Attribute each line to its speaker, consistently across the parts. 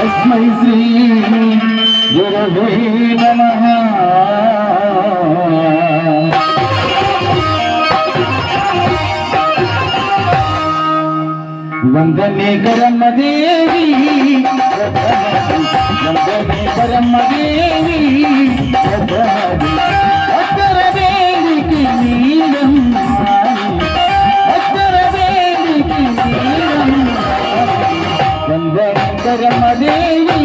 Speaker 1: तस्मै श्री गुरवे नमः। वंदने करम देवी, वंदने करम देवी, अतर देवी की नीलम, अतर देवी की नीलम। वंदने करम देवी,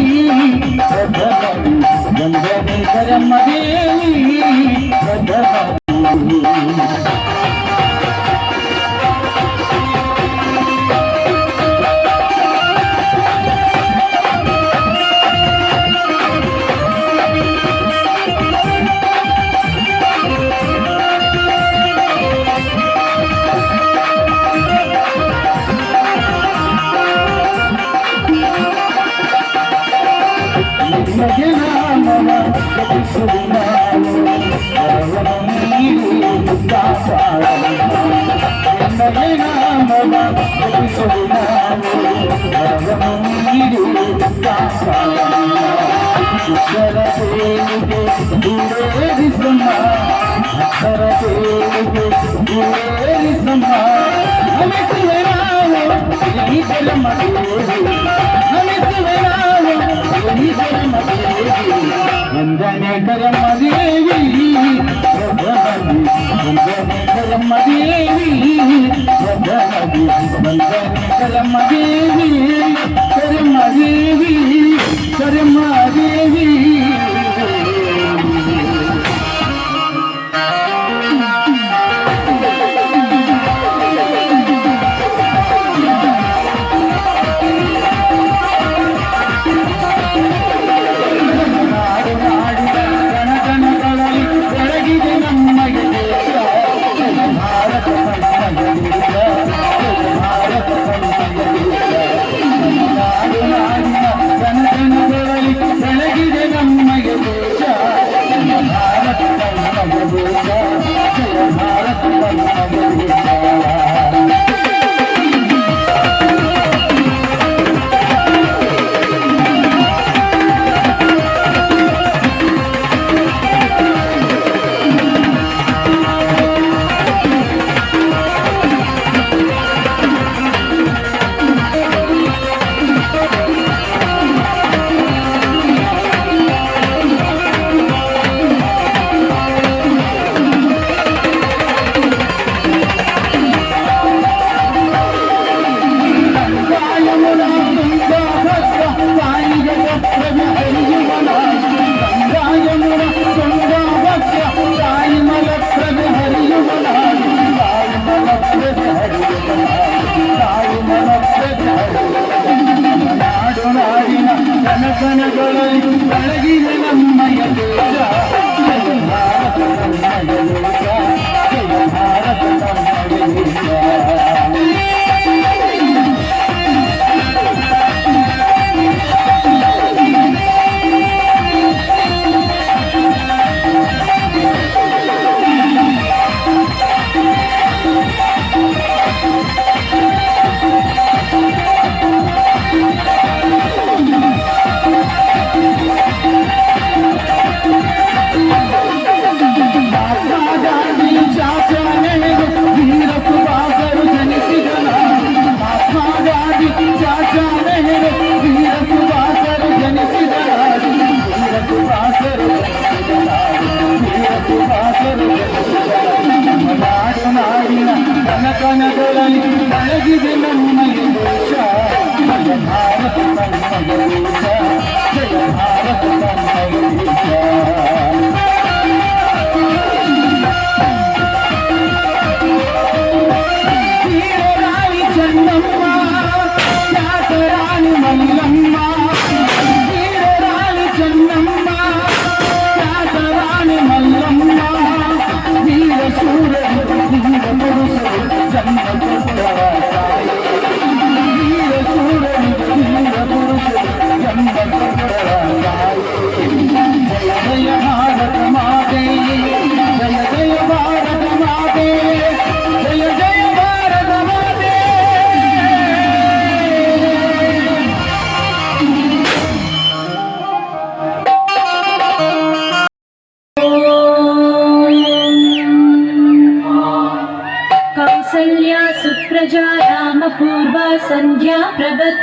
Speaker 1: वंदने करम देवी। वंदने करम देवी, वंदने करम देवी, वंदने करम देवी, करम देवी, करम देवी।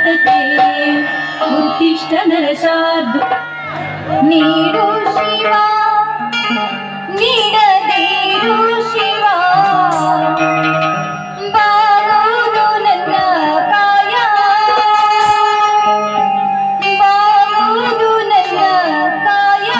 Speaker 2: ಭಾರತಕ್ಕೆ ಉತ್ತಿಷ್ಟ ನರಸಾರ್ದು ನೀಡು ಶಿವ ನೀಡದಿರು ಶಿವ ಬಾಗುವುದು ನನ್ನ ಕಾಯ ಬಾಗುವುದು ನನ್ನ ಕಾಯ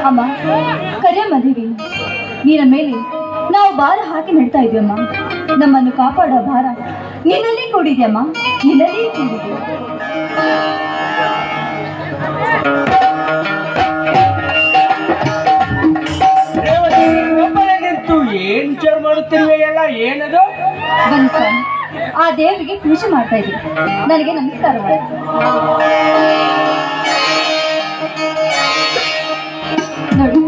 Speaker 3: ಅಮ್ಮ ಕರೆಯಮ್ಮದೇವಿ, ನಿನ್ನ ಮೇಲೆ ನಾವು ಭಾರ ಹಾಕಿ ನಡ್ತಾ ಇದ್ವಮ್ಮ. ನಮ್ಮನ್ನು ಕಾಪಾಡೋ ಭಾರ ನಿನ್ನಲ್ಲಿ ಕೂಡಿದ್ಯಮ್ಮ, ನಿನ್ನಲ್ಲಿ ಕೂಡಿದೆ.
Speaker 1: ನಿಂತು ಏನ್ ವಿಚಾರ ಮಾಡುತ್ತಿರುವೆ ಎಲ್ಲ ಏನದು?
Speaker 3: ಬನ್ನಿ ಸ್ವಾಮಿ, ಆ ದೇವರಿಗೆ ಪೂಜೆ ಮಾಡ್ತಾ ಇದ್ದೀವಿ. ನನಗೆ ನಮಸ್ಕಾರ ಮಾಡಿ. ನೋಡಿ,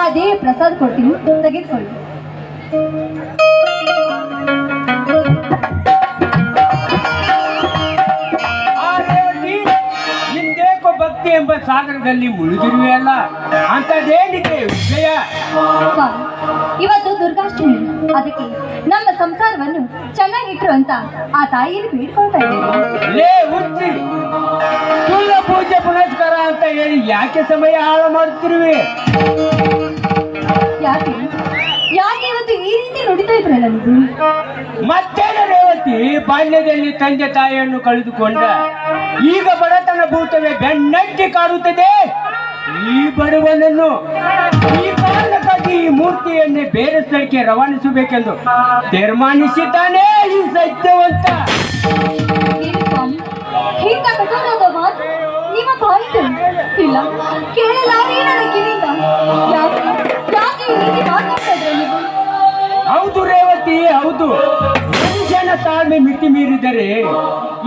Speaker 3: ಆ ದೇವ ಪ್ರಸಾದ ಕೊಡ್ತೀನಿ, ತೆಗೆದುಕೊಳ್ಳಿ.
Speaker 1: ಭಕ್ತಿ ಎಂಬ ಸಾಗರದಲ್ಲಿ ಮುಳುಗಿರುವೆಯಲ್ಲ, ಅಂತದೇನಿದೆ ವಿಷಯ?
Speaker 3: ಸ್ವಾಮಿ, ಇವತ್ತು ದುರ್ಗಾಷ್ಟಮಿ. ಅದಕ್ಕೆ ನಮ್ಮ ಸಂಸಾರವನ್ನು ಚೆನ್ನಾಗಿಟ್ರು ಅಂತ ಆ ತಾಯಿಯಲ್ಲಿ ಬೇಡ್ಕೊಳ್ತಾ ಇದ್ದೇನೆ.
Speaker 1: ಲೇ ಹುಚ್ಚಿ, ಸುಳ್ಳ ಪೂಜೆ ಪುನಸ್ಕಾರ ಅಂತ ಹೇಳಿ ಯಾಕೆ ಸಮಯ ಹಾಳು ಮಾಡುತ್ತಿರುವೆ?
Speaker 3: ಯಾಕೆ ಯಾಕೆ ಇವತ್ತು ಈ ರೀತಿ ನುಡಿತಾ ಇದ್ರಲ್ಲ ನೀವು?
Speaker 1: ಮತ್ತೇನ ರೇವತಿ, ಬಾಲ್ಯದಲ್ಲಿ ತಂದೆ ತಾಯಿಯನ್ನು ಕಳೆದುಕೊಂಡ ಈಗ ಬಡತನ ಭೂತವೇ ಬೆನ್ನಟ್ಟಿ ಕಾಡುತ್ತದೆ ಈ ಬಡವನನ್ನು. ಈ ಕಾರಣಕ್ಕಾಗಿ ಈ ಮೂರ್ತಿಯನ್ನೇ ಬೇರೆ ಸ್ಥಳಕ್ಕೆ ರವಾನಿಸಬೇಕೆಂದು ತೀರ್ಮಾನಿಸಿದ್ದಾನೆ ಈ ಸತ್ಯವಂತ.
Speaker 3: ಏನು ಸ್ವಾಮಿ, ಇಂಥ ಕಠೋರದ ಮಾತು ನಿಮ್ಮ ಬಾಯಿತು ಇಲ್ಲ, ಕೇಳಲಾರೆ ನನ್ನ ಕಿವಿಯಿಂದ. ಯಾಕೆ ಯಾಕೆ ಈ ರೀತಿ ಮಾತಾಡ್ತಾ ಇದ್ರೆ ನೀವು?
Speaker 1: ಹೌದು ರೇವತಿ, ಹೌದು. ಮನುಷ್ಯನ ತಾಳ್ಮೆ ಮಿತಿ ಮೀರಿದರೆ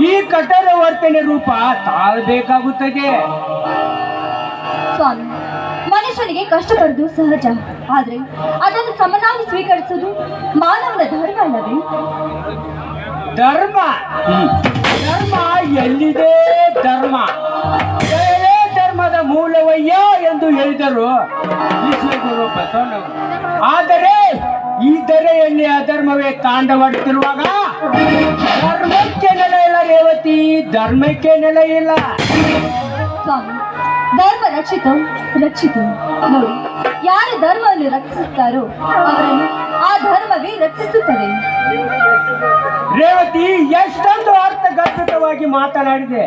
Speaker 1: ಈ ಕಠೋರ ವರ್ತನೆ ರೂಪ ತಾಳಬೇಕಾಗುತ್ತದೆ.
Speaker 3: ಸ್ವಾಮಿ, ಮನುಷ್ಯನಿಗೆ ಕಷ್ಟ ಬರುವುದು ಸಹಜ, ಆದ್ರೆ ಅದನ್ನು ಸಮನಾಗಿ ಸ್ವೀಕರಿಸುವುದು ಮಾನವನ ಧರ್ಮ ಅಲ್ಲವೇ?
Speaker 1: ಧರ್ಮ ಧರ್ಮ ಎಲ್ಲಿದೆ? ಧರ್ಮ ಬೇರೆ ಧರ್ಮದ ಮೂಲವಯ್ಯ ಎಂದು ಹೇಳಿದರು ವಿಶ್ವಗುರು ಬಸವಣ್ಣವರು. ಆದರೆ ಈ ಧರೆಯಲ್ಲಿ ಅಧರ್ಮವೇ ತಾಂಡವಾಡುತ್ತಿರುವಾಗ ಧರ್ಮಕ್ಕೆ ನೆಲೆ ಇಲ್ಲ ರೇವತಿ, ಧರ್ಮಕ್ಕೆ ನೆಲೆ ಇಲ್ಲ.
Speaker 3: ಸ್ವಾಮಿ, ಧರ್ಮ ರಕ್ಷಿತು ನೋಡಿ, ಯಾರು ಧರ್ಮವನ್ನು ರಕ್ಷಿಸುತ್ತಾರೋ ಅವರನ್ನು ಆ ಧರ್ಮವೇ ರಕ್ಷಿಸುತ್ತದೆ.
Speaker 1: ರೇವತಿ, ಎಷ್ಟೊಂದು ಅರ್ಥಗರ್ಭಿತವಾಗಿ ಮಾತನಾಡಿದೆ.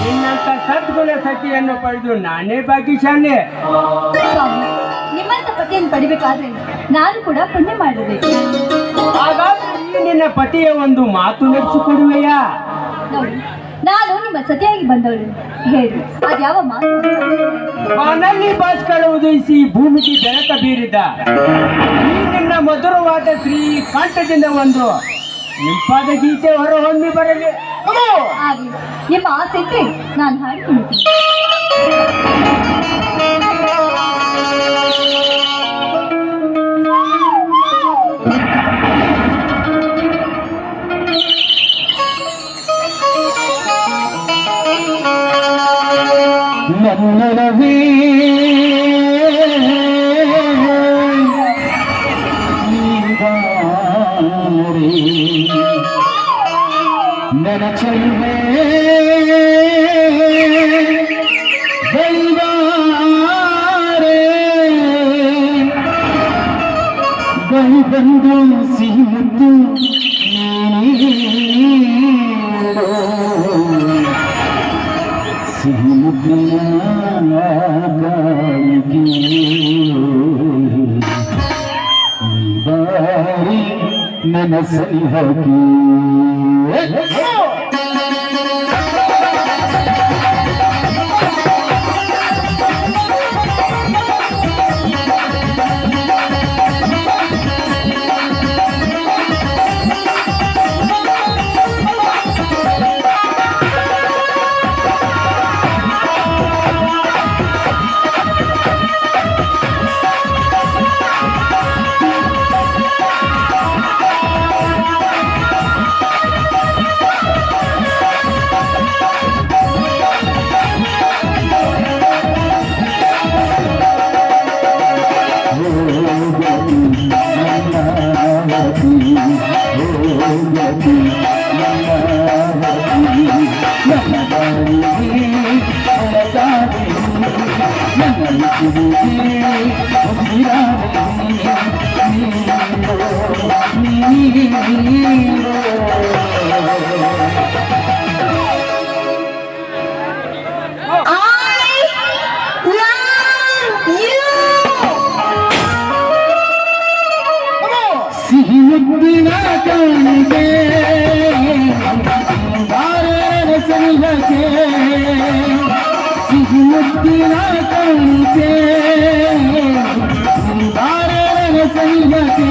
Speaker 1: ನಿನ್ನಂತ ಸದ್ಗುಣ ಸತಿಯನ್ನು ಪಡೆದು ನಾನೇ ಭಾಗ್ಯಶಾಲಿ.
Speaker 3: ಸ್ವಾಮಿ, ನಿಮ್ಮಂತ ಪತಿಯನ್ನು ಪಡಿಬೇಕಾದ್ರೆ ನಾನು ಕೂಡ ಪುಣ್ಯ ಮಾಡಬೇಕು.
Speaker 1: ಹಾಗಾದ್ರೆ ಈ ನಿನ್ನ ಪತಿಯ ಒಂದು ಮಾತು ನಡೆಸಿಕೊಡುವೆಯಾ?
Speaker 3: ನೋಡಿ, ನಾನು ನಿಮ್ಮ ಸತಿಯಾಗಿ ಬಂದವಳು, ಹೇಳಿ ಅದ್ಯಾವ ಮಾತು?
Speaker 1: ಬಾನಲ್ಲಿ ಭಾಸ್ಕರ ಉದಯಿಸಿ ಭೂಮಿಗೆ ಬೆಳಕ ಬೀರಿದ ಈ ನಿನ್ನ ಮಧುರವಾದ ಶ್ರೀ ಕಂಠದಿಂದ ಒಂದು ಇಂಪಾದ ಗೀತೆ ಹೊರಹೊಮ್ಮಿ ಬರಲಿ.
Speaker 3: ಹಾಗೆ ನಿಮ್ಮ ಆಸೆ ಇದ್ರೆ ನಾನು ಹಾಡ್ತೀನಿ.
Speaker 4: ನನ್ನವೇ ನನ್ನ ಚೆಲುವೆ ಬೈವಾರೆ ಬೈ ಬಂದು ಸಿಹಿ ಮುದ್ದು ಸಿಹಿ ಮುದ್ದಿನ ಗಾಳಿಗೆ ನೀ ಬಾರಿ ನನ್ನ ಸನಿಹಕ್ಕೆ. ಸಿಹಿ ಮುದ್ದಿನ ಕಾಣಿಗೆ ಸನಿಹಕ್ಕೆ ಸಿಹಿ ಮುದ್ದಿನ ಕಾಣಿಗೆ ಸನಿಹಕ್ಕೆ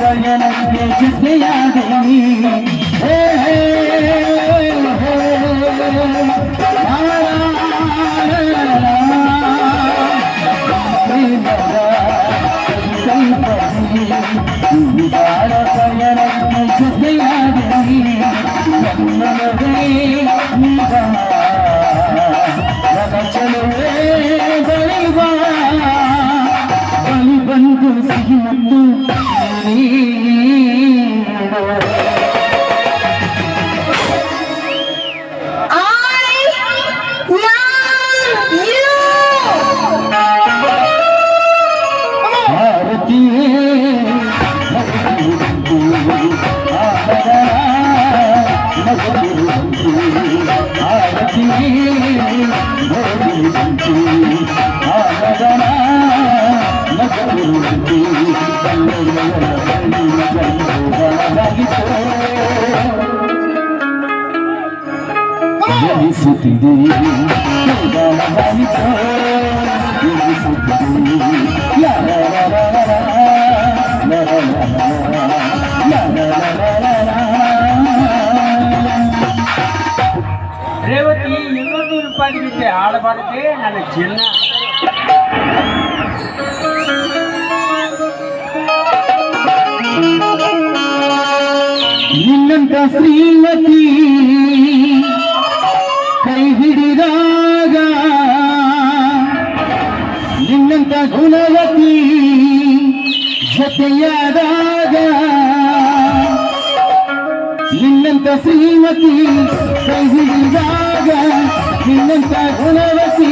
Speaker 4: ಪಯಣಕ್ಕೆ ಜೊತೆಯಾದೆ ನೀ. ಹೇ ಹೇ ಹೇ ಬಾಳ ಪಯಣಕ್ಕೆ ಜೊತೆಯಾದೆ ನೀ. ನನ್ನದೇ ನೀಗ ನನ್ನ ಚೆಲುವೆ ಬಳಿ ಬಾ. ಬಳಿ ಬಂದು ಸಿಹಿ ಮುತ್ತು ನೀಡು. ಜನಿಸುತ್ತಿದೆ
Speaker 1: ರೇವತಿ ಇನ್ನೊಂದು ರೂಪಾಯಿ ಗೀತೆ ಆಡಬಾರದೆ ನನ್ನ ಚಿನ್ನ.
Speaker 4: ನಿನ್ನಂತ ಶ್ರೀಮತಿ ಕೈ ಹಿಡಿದಾಗ, ನಿನ್ನಂತ ಗುಣವತಿ ಜೊತೆಯಾದಾಗ, ನಿನ್ನಂತ ಶ್ರೀಮತಿ ಕೈ ಹಿಡಿದಾಗ, ನಿನ್ನಂತ ಗುಣವತಿ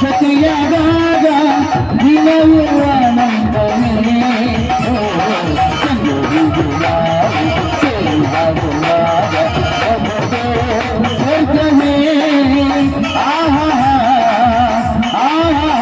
Speaker 4: ಜೊತೆಯಾದಾಗ ದಿನವೂ ಆನಂದವೇ. ಸ್ವರ್ಗವೇ ಆಹಾ ಆಹಾ.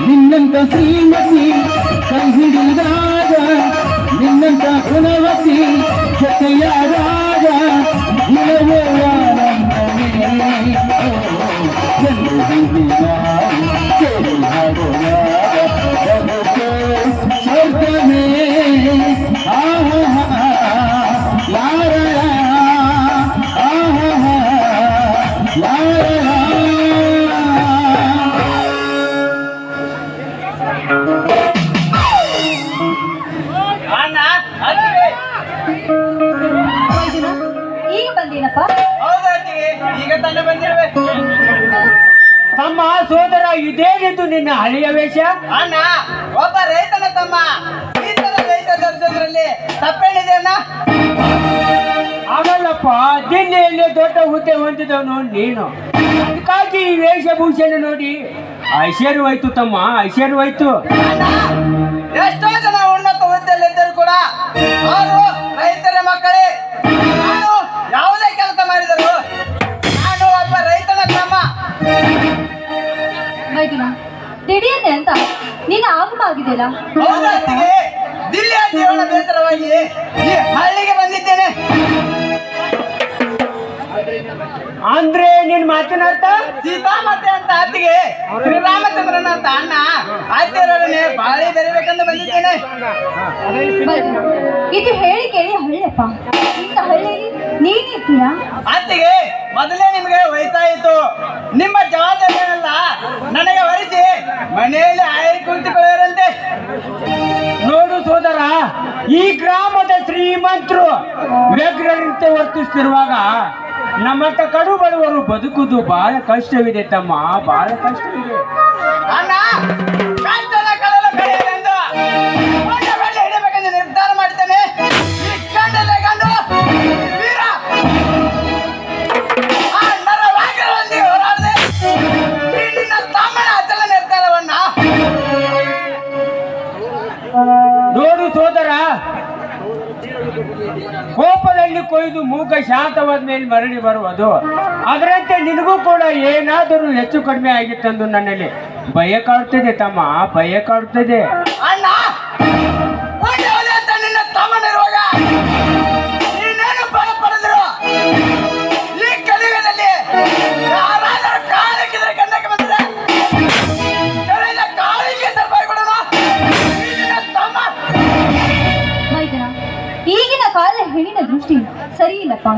Speaker 4: ನಿನ್ನಂತ ಶ್ರೀಮತಿ ಕೈ ಹಿಡಿದಾಗ, ನಿನ್ನಂತ ಗುಣವತಿ ಜೊತೆಯಾದಾಗ ದಿನವೇ ಆನಂದವೇ. ಸ್ವರ್ಗವೇ ಆಹಾ ಯಾರ ಆಹಾ ಯಾರ.
Speaker 3: ಈಗ ಬಂದೇನಪ್ಪ?
Speaker 1: ಈಗ ತಾನೇ ಬಂದಿರುವೆ. ತಮ್ಮ ಸೋದರ ಇದೇನಿದ್ದು ನಿನ್ನ ಹಳೆಯ ವೇಷ?
Speaker 5: ಅಣ್ಣ, ಒಬ್ಬ ರೈತನ ತಮ್ಮ ಈ ತರ ವೇಷ ಧರಿಸೋದ್ರಲ್ಲಿ ತಪ್ಪೇನಿದೆ ಅಣ್ಣ?
Speaker 1: ಆಗಲ್ಲಪ್ಪ, ದಿಲ್ಲಿಯಲ್ಲಿ ದೊಡ್ಡ ಹುದ್ದೆ ಹೊಂದಿದವನು ನೀನು. ಅದಕ್ಕಾಗಿ ಈ ವೇಷಭೂಷಣ ನೋಡಿ ಐಶ್ವರ್ಯವಾಯ್ತು ತಮ್ಮ, ಐಶ್ವರ್ಯವಾಯ್ತು.
Speaker 5: ಅಣ್ಣ, ಎಷ್ಟೋ ಜನ ಉನ್ನತ ಹುದ್ದೆಯಲ್ಲಿದ್ದರೂ ಕೂಡ ಅವರು ರೈತರ ಮಕ್ಕಳೇ. ನಾನು ಯಾವುದೇ ಕೆಲಸ ಮಾಡಿದರು, ನಾನು ಒಬ್ಬ ರೈತನ ತಮ್ಮ.
Speaker 3: ಮೈದುನ, ದಿಢೀರ್ನೆ ಅಂತ ನಿನ್ನ ಆಗಮ ಆಗಿದೆಯಲ್ಲ?
Speaker 5: ಹೌದತ್ತಿಗೆ, ದಿಲ್ಲಿಯ ಜೀವನ ಬೇಸರವಾಗಿ ಈ ಹಳ್ಳಿಗೆ ಬಂದಿದ್ದೇನೆ.
Speaker 1: ಅಂದ್ರೆ ನಿನ್ ಮಾತಿನ ಅರ್ಥ
Speaker 5: ಸೀತಾಮಾತೆ ಅಂತ ಅತ್ತಿಗೆ ಶ್ರೀರಾಮಚಂದ್ರನ ಅಂತ ಅಣ್ಣ ಅತ್ತಿರೊಡನೆ ಬಾಳಿ ಬೆರಿಬೇಕಂತ ಬಂದಿದ್ದೇನೆ.
Speaker 3: ಮೈದುನ, ಇದು ಹೇಳಿ ಕೇಳಿ ಹಳ್ಳಿಯಪ್ಪ. ಇಂಥ ಹಳ್ಳಿಯಲ್ಲಿ ನೀನಿರ್ತೀಯಾ?
Speaker 5: ಅತ್ತಿಗೆ ಮೊದಲೇ ನಿಮಗೆ ವಯಸ್ಸಾಯಿತು. ನಿಮ್ಮ ಜವಾಬ್ದಾರಿಯನ್ನೆಲ್ಲ ನನಗೆ ವಹಿಸಿ ಮನೆಯಲ್ಲಿ ಆಯ್ಕೆ ಕುಳಿತುಕೊಳ್ಳುವರಂತೆ.
Speaker 1: ನೋಡು ಸೋದರ, ಈ ಗ್ರಾಮದ ಶ್ರೀಮಂತರು ವ್ಯಗ್ರರಂತೆ ವರ್ತಿಸ್ತಿರುವಾಗ ನಮ್ಮಂತ ಕಡು ಬಡವರು ಬದುಕುವುದು ಬಹಳ ಕಷ್ಟವಿದೆ ತಮ್ಮ, ಬಹಳ ಕಷ್ಟವಿದೆ.
Speaker 5: ಅಣ್ಣ ಕಷ್ಟದ ಕಡಲ ಕಡೆಯಲೆಂದು ಒಳ್ಳೆ ಬೆಳ್ಳಿ ಹಿಡಿಬೇಕೆಂದು ನಿರ್ಧಾರ ಮಾಡಿದ್ದೇನೆ. ಈ ಗಂಡಲೆ ಗಂಡು ವೀರ ಆ ನರವಾಗರೊಂದಿಗೆ ಹೋರಾಡದೆ ಈ ನಿನ್ನ ತಮ್ಮನ ಅಚಲ ನಿರ್ಧಾರವನ್ನ
Speaker 1: ನೋಡು ಸೋದರ, ಕೋಪದಲ್ಲಿ ಕೊಯ್ದು ಮೂಕ ಶಾಂತವಾದ ಮೇಲೆ ಮರಳಿ ಬರುವುದು. ಅದರಂತೆ ನಿನಗೂ ಕೂಡ ಏನಾದರೂ ಹೆಚ್ಚು ಕಡಿಮೆ ಆಗಿತ್ತಂದು ನನ್ನಲ್ಲಿ ಭಯ ಕಾಡುತ್ತದೆ ತಮ್ಮ, ಭಯ ಕಾಡುತ್ತದೆ.
Speaker 5: ಅಣ್ಣ ಒಳ್ಳೆ ಒಳ್ಳೆ ಅಂತ ನಿನ್ನ ತಮ್ಮನಿರುವಾಗ ನೀನೇನು ಬಲ ಪಡೆದ್ರು ಈ ಕಲಿಯುಗದಲ್ಲಿ ಯಾರಾದರೂ ಕಾಲಕ್ಕಿದ್ರೆ ಗಂಡಕ್ಕೆ ಬಂದರೆ ಕೆಳಗಿನ ಕಾಲಿಗೆ ಸರ್ಪಾಯಿಬಿಡೋಣ. ಈ ನಿನ್ನ ತಮ್ಮ
Speaker 3: ಮೈದನ, ಈಗಿನ ಕಾಲ ಹೆಣ್ಣಿನ ದೃಷ್ಟಿ ಸರಿ ಇಲ್ಲಪ್ಪ.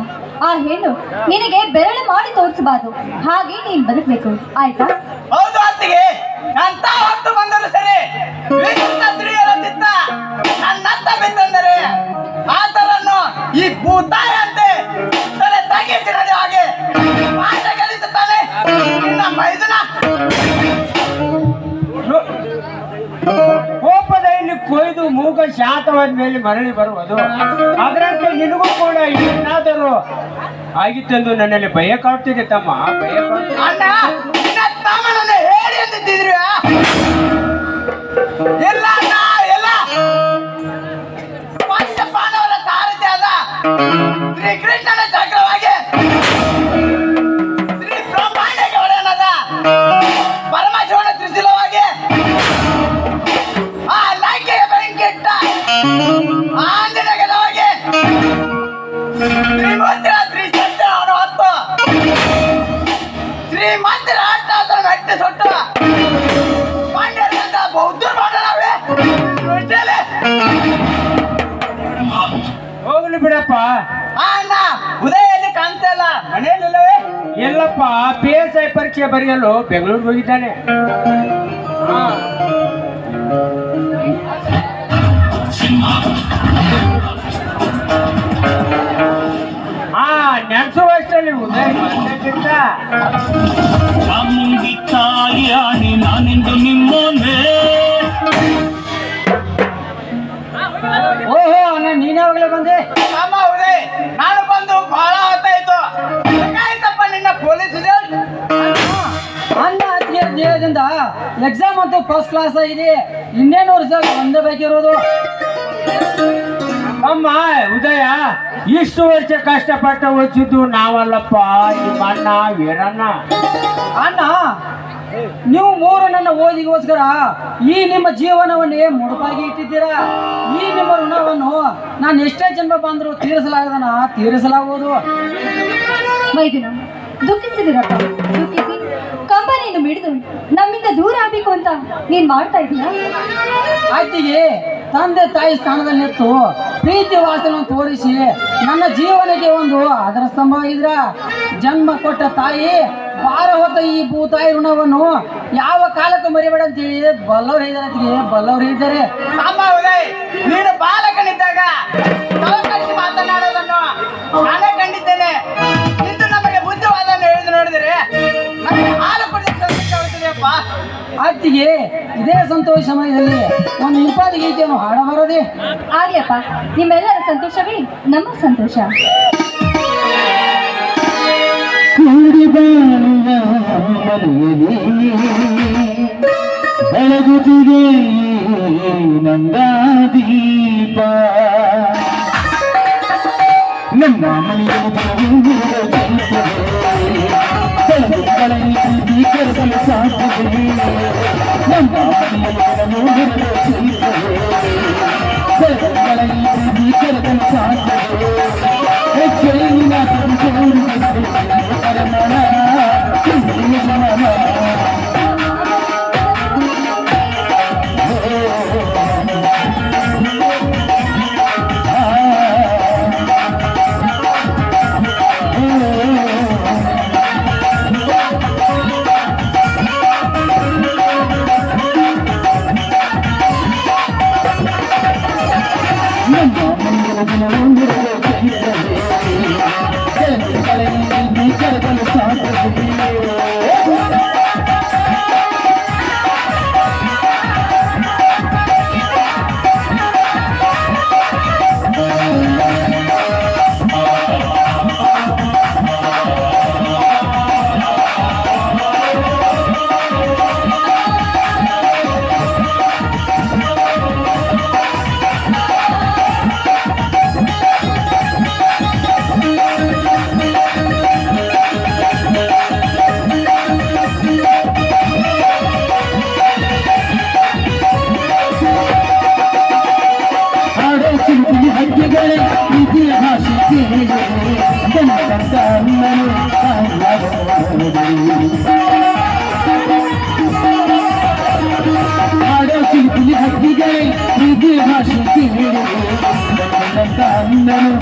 Speaker 3: ಆ ಹೆಣ್ಣು ನಿನಗೆ ಬೆರಳು ಮಾಡಿ ತೋರಿಸಬಾರ್ದು, ಹಾಗೆ ನೀನ್ ಬದುಕಬೇಕು, ಆಯ್ತಾ?
Speaker 5: ಹೌದು ಅತ್ತಿಗೆ, ಅಂತ ಹೊತ್ತು ಬಂದರು ಸರಿ. ವಿಚಿತ್ರ ಸ್ತ್ರೀಯರ ಚಿತ್ತ ನನ್ನತ್ತ ಬಿತ್ತಂದರೆ ಆತರನ್ನು ಈ ಭೂತಾಯ ಅಂತೆ ತಲೆ ತಗ್ಗಿಸಿ ನಡೆಯುವ ಹಾಗೆ ಪಾಠ ಕಲಿಸುತ್ತಾನೆ ನಿನ್ನ ಮೈದುನ.
Speaker 1: ಕೋಪದಲ್ಲಿ ಕೊಯ್ದು ಮೂಗ ಶಾಂತವಾದ ಮೇಲೆ ಮರಳಿ ಬರುವುದು. ಅದರಂತೆ ನಿನಗೂ ಕೂಡ ಏನಾದರೂ ಆಗಿತ್ತೆಂದು ನನ್ನಲ್ಲಿ ಭಯ ಕಾಡುತ್ತಿದೆ ತಮ್ಮ, ಭಯ ಕಾಡುತ್ತಿದೆ.
Speaker 5: ಅಣ್ಣ ನಿನ್ನ ತಮ್ಮನನ್ನು ಹೇಳಿ ಅಂತಿದ್ರಿ ಎಲ್ಲ ಅಣ್ಣ ಎಲ್ಲ ಪಂಚಪಾಂಡವರ ಸಾರಥಿಯಾದ ಶ್ರೀಕೃಷ್ಣನ ಚಕ್ರವಾಗಿ ಶ್ರೀ ಬ್ರಹ್ಮಾಂಡಕ್ಕೆ ಒಡೆಯನಾದ ಪರಮಶಿವನ ತ್ರಿಶೂಲವಾಗಿ ಆ ಲಂಕೆಗೆ ಬೆಂಕಿಟ್ಟ ಆಂಜನೇಯವಾಗಿ ಶ್ರೀಮಂತರ ಶ್ರೀ ಸತ್ಯವನ್ನು ಹೊತ್ತು ಶ್ರೀಮಂತರ ಅಟ್ಟಾಸನ ಮೆಟ್ಟಿ ಸುಟ್ಟು ಪಾಂಡ್ಯರಿಂದ ಬೌದ್ಧರು ಮಾಡಲಾವೆ.
Speaker 1: ಹೋಗ್ಲಿ ಬಿಡಪ್ಪ.
Speaker 5: ಅಣ್ಣ ಉದಯಲ್ಲಿ ಕಾಣ್ತಾ ಇಲ್ಲ, ಮನೆಯಲ್ಲಿಲ್ಲವೇ?
Speaker 1: ಎಲ್ಲಪ್ಪ, PSI ಪರೀಕ್ಷೆ ಬರೆಯಲು ಬೆಂಗಳೂರಿಗೆ ಹೋಗಿದ್ದಾನೆ. ನೆನೆಸುವಷ್ಟರಲ್ಲಿ ಉದಯ ಬಂದಿದ್ದ.
Speaker 4: ಚಾಮುಂಡಿ ತಾಯಿಯಾಣಿ ನಾನೆಂದು ನಿಮ್ಮೊಂದೇ.
Speaker 1: ಓಹೋ, ನೀನಾವಾಗಲೇ ಬಂದೆ?
Speaker 5: ಅಮ್ಮ ಉದಯ್, ನಾನು ಬಂದು ಬಹಳ ಹೊತ್ತಾಯ್ತು. ಹೇಗಾಯ್ತಪ್ಪ ನಿನ್ನ ಪೊಲೀಸ್ ರಿಸಲ್ಟ್?
Speaker 6: ಅನ್ನ ದೇಹದಿಂದ ಎಕ್ಸಾಮ್ ಅಂತೂ ಫಸ್ಟ್ ಕ್ಲಾಸ್ ಆಗಿದೆ. ಇನ್ನೇನು ರಿಸಲ್ಟ್ ಒಂದೇ ಬೇಕಿರೋದು.
Speaker 1: ಅಮ್ಮ ಉದಯ, ಇಷ್ಟು ವರ್ಷ ಕಷ್ಟಪಟ್ಟು ಓದಿಸಿದ್ದು ನಾವಲ್ಲಪ್ಪ, ನಿಮ್ಮ ಅಣ್ಣ ವೀರಣ್ಣ.
Speaker 6: ಅಣ್ಣ, ನೀವು ಮೂರು ನನ್ನ ಓದಿಗೋಸ್ಕರ ಈ ನಿಮ್ಮ ಜೀವನವನ್ನೇ ಮುಡುಪಾಗಿ ಇಟ್ಟಿದ್ದೀರಾ. ಈ ನಿಮ್ಮ ಋಣವನ್ನು ನಾನು ಎಷ್ಟೇ ಜನ್ಮ ಬಂದರೂ ತೀರಿಸಲಾಗುವುದು.
Speaker 3: ಮೈದುನ, ದುಃಖಿಸಿದಿರಪ್ಪ, ದುಃಖಿಸಿ ಕಂಬನಿಯನ್ನು ಮಿಡಿದು ನಮ್ಮಿಂದ ದೂರ ಆಗ್ಬೇಕು ಅಂತ ನೀನ್ ಮಾಡ್ತಾ ಇದೀಯಾ?
Speaker 6: ಆಯ್ತಿಗೆ ತಂದೆ ತಾಯಿ ಸ್ಥಾನದಲ್ಲಿತ್ತು ಪ್ರೀತಿ ವಾಸನೆ ತೋರಿಸಿ ನನ್ನ ಜೀವನಕ್ಕೆ ಒಂದು ಆಧಾರ ಸ್ತಂಭವಾಗಿದ್ರ. ಜನ್ಮ ಕೊಟ್ಟ ತಾಯಿ ಭಾರ ಹೊತ್ತ ಈ ಭೂತಾಯಿ ಋಣವನ್ನು ಯಾವ ಕಾಲಕ್ಕೂ ಮರಿಬೇಡ ಅಂತೇಳಿ ಬಲ್ಲವ್ರು ಇದ್ದಾರೆ.
Speaker 5: ಅಮ್ಮ ಉದಯ್, ನೀನು ಬಾಲಕನಿದ್ದಾಗ ತವಕಚ್ಚಿ ಮಾತನಾಡೋದನ್ನು ನಾನೇ ಕಂಡಿದ್ದೇನೆ. ಇಂದು ನಮಗೆ ಬುದ್ಧಿವಾದವನ್ನು ಹೇಳಿದು ನೋಡಿದರೆ ನಮಗೆ ಹಾಲು ಕುಡಿದ ಸಂತೋಷವಾಗುತ್ತದೆಯಪ್ಪ.
Speaker 6: ಅತ್ತಿಗೆ ಇದೇ ಸಂತೋಷ ಸಮಯದಲ್ಲಿ ಒಂದು ಇಂಪಾದ ಗೀತೆಯನ್ನು ಹಾಡಬಾರದೆ?
Speaker 3: ಆಗ್ಲಪ್ಪ, ನಿಮ್ಮೆಲ್ಲರ ಸಂತೋಷವೇ ನಮ್ಮ ಸಂತೋಷ.
Speaker 4: ಕೂಡಿ ಬಾಳುವ ಮನೆಯಲ್ಲಿ ಬೆಳಗುತ್ತಿದೆ ನಂದಾದೀಪ. ನಮ್ಮ ಮನೆಯಲ್ಲಿ ಸಾಧ್ಯವೇ? ನಮ್ಮ ಮನೆಯಲ್ಲಿ ಸಾಧ್ಯವೇ? ಆಡೋ ಚಿಲಿಪಿಲಿ ಹಕ್ಕಿಗೆ ಪ್ರೀತಿ ಭಾಷೆ ಕೇಳಿದೆ ನನ್ನಂತ ಅಂದನು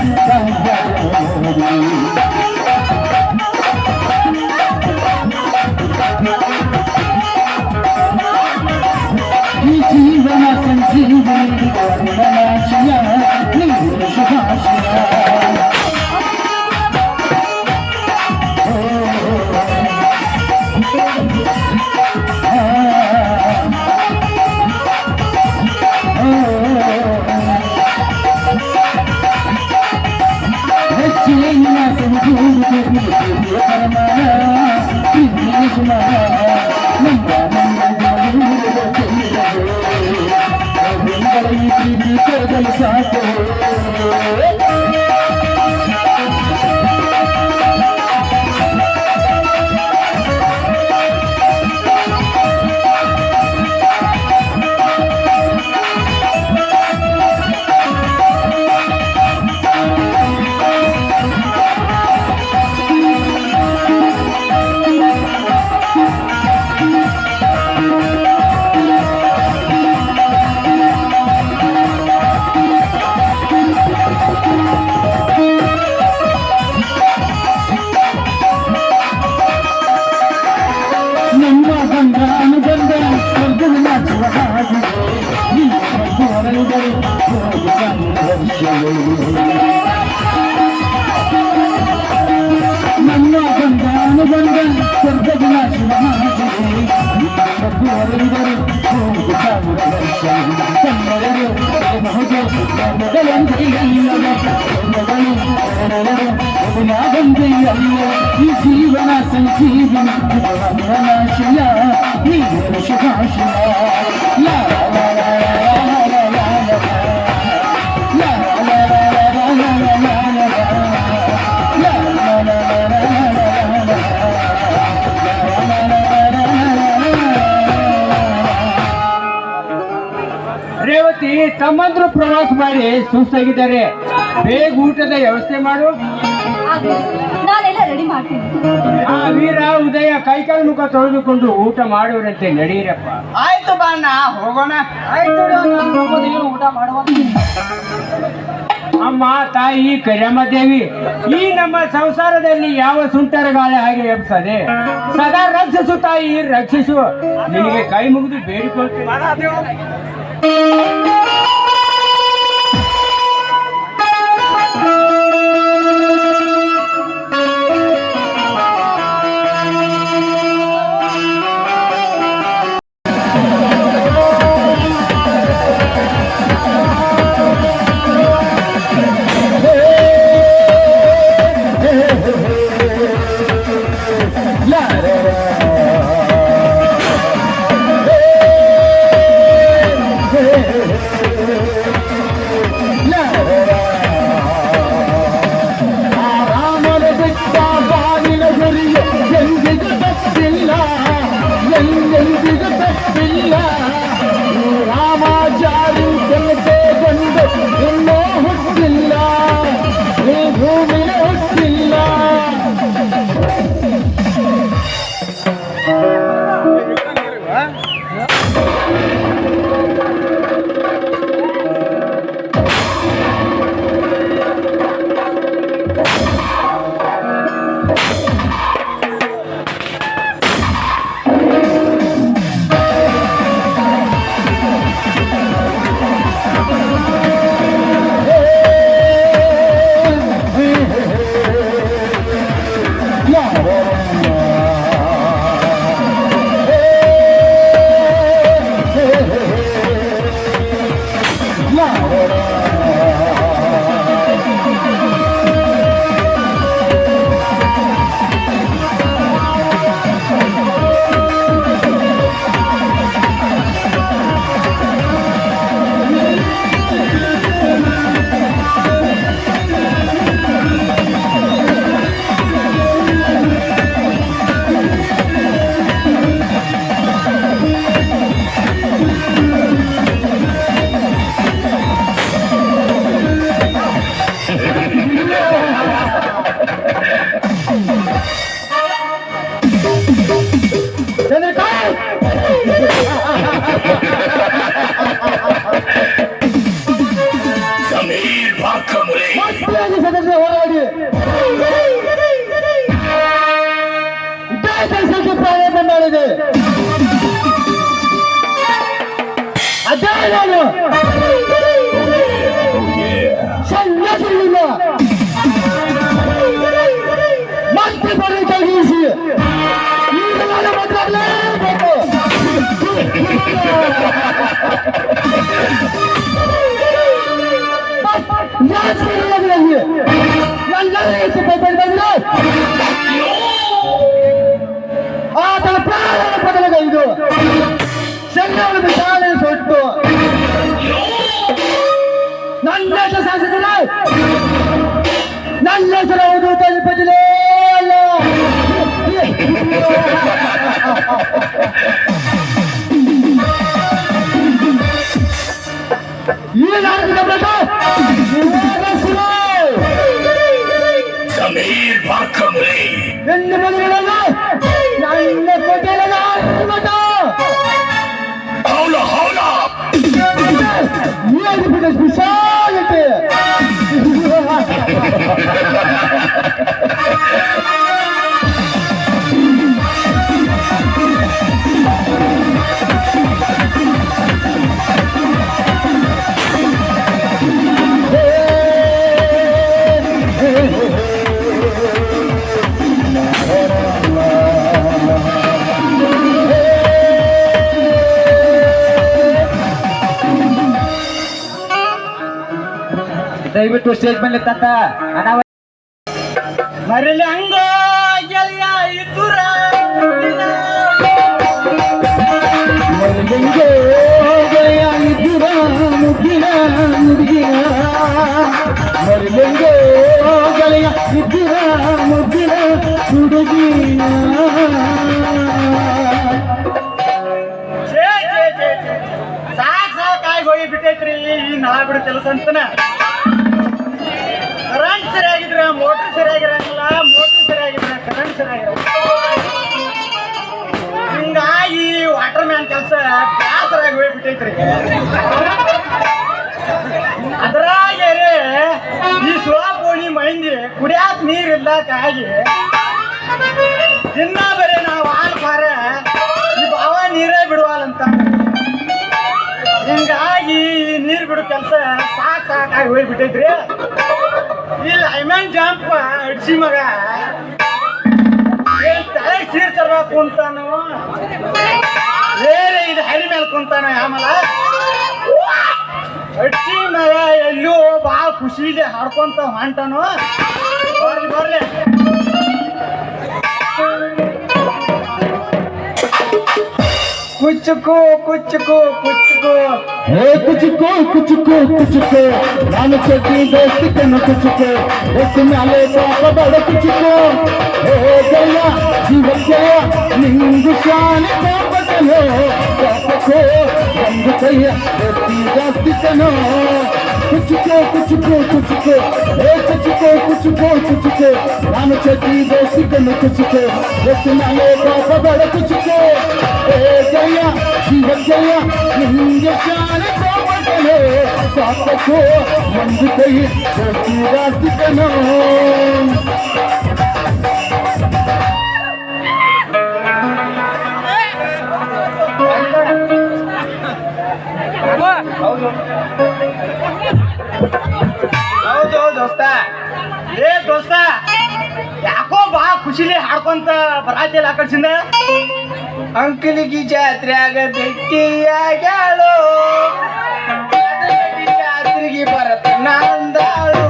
Speaker 4: ಈ ಜೀವನ ಸಂಜೀವನಿ ನಾಶಯ ನೀರು ಶುಭಾಶಯ ಸಾಕು ನನ್ನ ಬಂದಾನು ಬಂದ ಸ್ವರ್ಗದ ಶಿವನಾಗಿದ್ದಾರೆ ಹೋಗು ಸಾವಿರ ವರ್ಷ ಕನ್ನಡರು ಈ ಜೀವನ ಸಂಜೀವನ ನಾಶಯ ನೀರು ಶುಭಾಶಯ
Speaker 1: ರೇವತಿ ತಮ್ಮಂದ್ರು ಪ್ರವಾಸ ಮಾಡಿ ಸುಸ್ತಾಗಿದ್ದಾರೆ, ಬೇಗ ಊಟದ ವ್ಯವಸ್ಥೆ ಮಾಡು.
Speaker 3: ಆಗ್ಲಿ, ನಾನೆಲ್ಲ ರೆಡಿ ಮಾಡ್ತೀನಿ.
Speaker 1: ಆ ವೀರ ಉದಯ ಕೈಕಾಲು ಮುಖ ತೊಳೆದುಕೊಂಡು ಊಟ ಮಾಡುವರಂತೆ, ನಡೀರಪ್ಪ.
Speaker 5: ಆಯ್ತು ಬಾಣ ಹೋಗೋಣ.
Speaker 6: ಆಯ್ತು ಏನು ಊಟ ಮಾಡುವ.
Speaker 1: ಅಮ್ಮ ತಾಯಿ ಕರಿಯಮ್ಮ ದೇವಿ, ಈ ನಮ್ಮ ಸಂಸಾರದಲ್ಲಿ ಯಾವ ಸುಂಟರ ಗಾಳಿ ಹಾಗೆ ಎಬ್ಸದೆ, ಸದಾ ರಕ್ಷಿಸು ತಾಯಿ, ರಕ್ಷಿಸು. ನಿನಗೆ ಕೈ ಮುಗಿದು ಬೇಡಿಕೊಳ್ತೇನೆ.
Speaker 4: ಚಂದ್ರಕಾಂತ್ ಮಸ್ತಿಯಾಗಿ ಸದಸ್ಯ ಹೋರಾಡಿ ದೇಶಕ್ಕೆ ಪ್ರಾರಂಭ ಮಾಡಿದೆ. ಅದೇ ನಾನು ಸನ್ಯಾಸಿಗಳಿಂದ ಮಂತ್ರಿ ಪದವಿ ತಗ್ಗಿಸಿ ಈಗ ನಾನು ಮಾತಾಡಲೇಬೇಕು. ರಾಜಕೀಯದಲ್ಲಿ ಎಲ್ಲರೂ ಹೆಚ್ಚು ಬಂದರೆ ಆತನ ಪ್ರಾಣ ಬದಲಾಗೈದು ಸೈನ್ಯವನ್ನು ಶಾಲೆ ಸೊಟ್ಟು ನನ್ನ ಹೆಸರು ಶಾಸಕರೇ, ನನ್ನ ಹೆಸರು ಹೌದು ತಲುಪದಿಲೇ ಅಲ್ಲ. ಈ ನಾಟಕದ ಪ್ರಕಾರ ನನ್ನ ಮನೆಗಳಲ್ಲ ನನ್ನ ಕೋಟೆಯಲ್ಲ ಸ್ಪೆಷಾಲಿಟಿ
Speaker 1: ದಯವಿಟ್ಟು ಸ್ಟೇಜ್ ಮೇಲೆ ತಾತ
Speaker 5: ಮರಳಿ ಹಂಗ ಗೆಳೆಯ ಇದ್ದುರ
Speaker 4: ಮುಗಿನ ಮುಗಿನ ಮರಲೆಂಗೋ ಗೆಳೆಯ ಇದ್ದುರ ಮುಗಿನ ಹುಡುಗಿನ
Speaker 5: ಸಾಕಾಗಿ ಹೋಗಿ ಬಿಟ್ಟೈತ್ರಿ ಈ ನಾ ಬಿಡು ಕೆಲಸ ಅಂತನ. ಕರೆಂಟ್ ಸರಿಯಾಗಿದ್ರ ಮೋಟ್ರ್ ಸರಿಯಾಗಿರಂಗಿಲ್ಲ, ಮೋಟ್ರ್ ಸರಿಯಾಗಿದ್ರ ಕರೆಂಟ್ ಸರಿಯಾಗಿರ. ಹಿಂಗಾಗಿ ವಾಟರ್ ಮ್ಯಾನ್ ಕೆಲಸ ಬ್ಯಾಸರಾಗಿ ಹೋಗ್ಬಿಟ್ಟೈತ್ರಿ. ಅದ್ರಾಗೆ ಈ ಸೋಪೋಣಿ ಮಂದಿ ಕುಡಿಯಾಕ ನೀರ್ ಇರ್ಲಾಕಾಗಿ ದಿನ ಬರೀ ನಾವು ಹಾಲು ಖಾರ ಈ ಬಾವ ನೀರೇ ಬಿಡುವಲ್ಲಂತ. ಹಿಂಗಾಗಿ ನೀರ್ ಬಿಡು ಕೆಲಸ ಸಾಕಾಗಿ ಹೋಗ್ಬಿಟ್ಟೈತ್ರಿ. ಇಲ್ಲಿ ಐಮನ್ ಜಂಪ್ ಅಡ್ಸಿ ಮಗ ತಲೆ ಸೀರ್ ತರ್ಬೇಕು ಕುಂತಾನು, ಬೇರೆ ಇದು ಹರಿ ಮೇಲೆ ಕುಂತಾನು. ಆಮೇಲೆ ಅಡ್ಸಿ ಮಗ ಎಲ್ಲೂ ಭಾಳ ಖುಷಿಲಿ ಹಾಡ್ಕೊಂತ ಹೊಂಟಾನು. ಬರ್ಲಿ ಬರ್ಲಿ ಕುಚ್ಚುಕು ಕುಚ್ಚುಕು ಕುಚ್ಚುಕು
Speaker 4: ಹೇ ಕುಚುಕೋ ಕುಚುಕೋ ಕುಚುಕೋ ನಾನು ಚಡ್ಡಿ ದೋಸ್ತಿಕನ್ನು ಕುಚುಕೋ ಎತ್ತು ಮ್ಯಾಲೆ ಪಾಪ ಬಡ ಕುಚುಕೋ ಹೇ ಗಯ್ಯ ಜೀವಕ್ಕೆ ನಿಂಗು ಶಾನೆ ಪಾಪಕನೋ ಪಾಪಕೋ ಒಂದು ಕೈಯ ಎತ್ತಿ ಜಾಸ್ತಿಕನೋ ಕುಚುಕೋ ಕುಚುಕೋ ಕುಚುಕೋ ಹೇ ಕುಚುಕೋ ಕುಚುಕೋ ಕುಚುಕೋ ನಾನು ಚಡ್ಡಿ ದೋಸ್ತಿಕನ್ನು ಕುಚುಕೋ ಎತ್ತು ಮ್ಯಾಲೆ ಪಾಪ ಬಡ ಕುಚುಕೋ ಹೇ ಗಯ್ಯ ಜೀವಕ್ಕೆ ನಿಂಗೆ ಶಾನೆ ಪಾಪಕನೋ ಪಾಪಕೋ ಒಂದು ಕೈ ಎತ್ತಿ ಜಾಸ್ತಿಕನೋ.
Speaker 5: ಹೌದು ದೋಸ್ತ. ಏ ದೋಸ್ತ, ಯಾಕೋ ಬಾ ಖುಷಿಲಿ ಹಾಡ್ಕೊಂತ ಬರಾತಿಲ್ಲ ಆ ಕಡ್ಸಿಂದ. ಅಂಕಲಿಗೆ ಜಾತ್ರೆಯಾಗ ಭೇಟಿಯಾಗ್ಯಾಳು, ಜಾತ್ರೆಗೆ ಬರತ್ತ ನಂದಾಳು.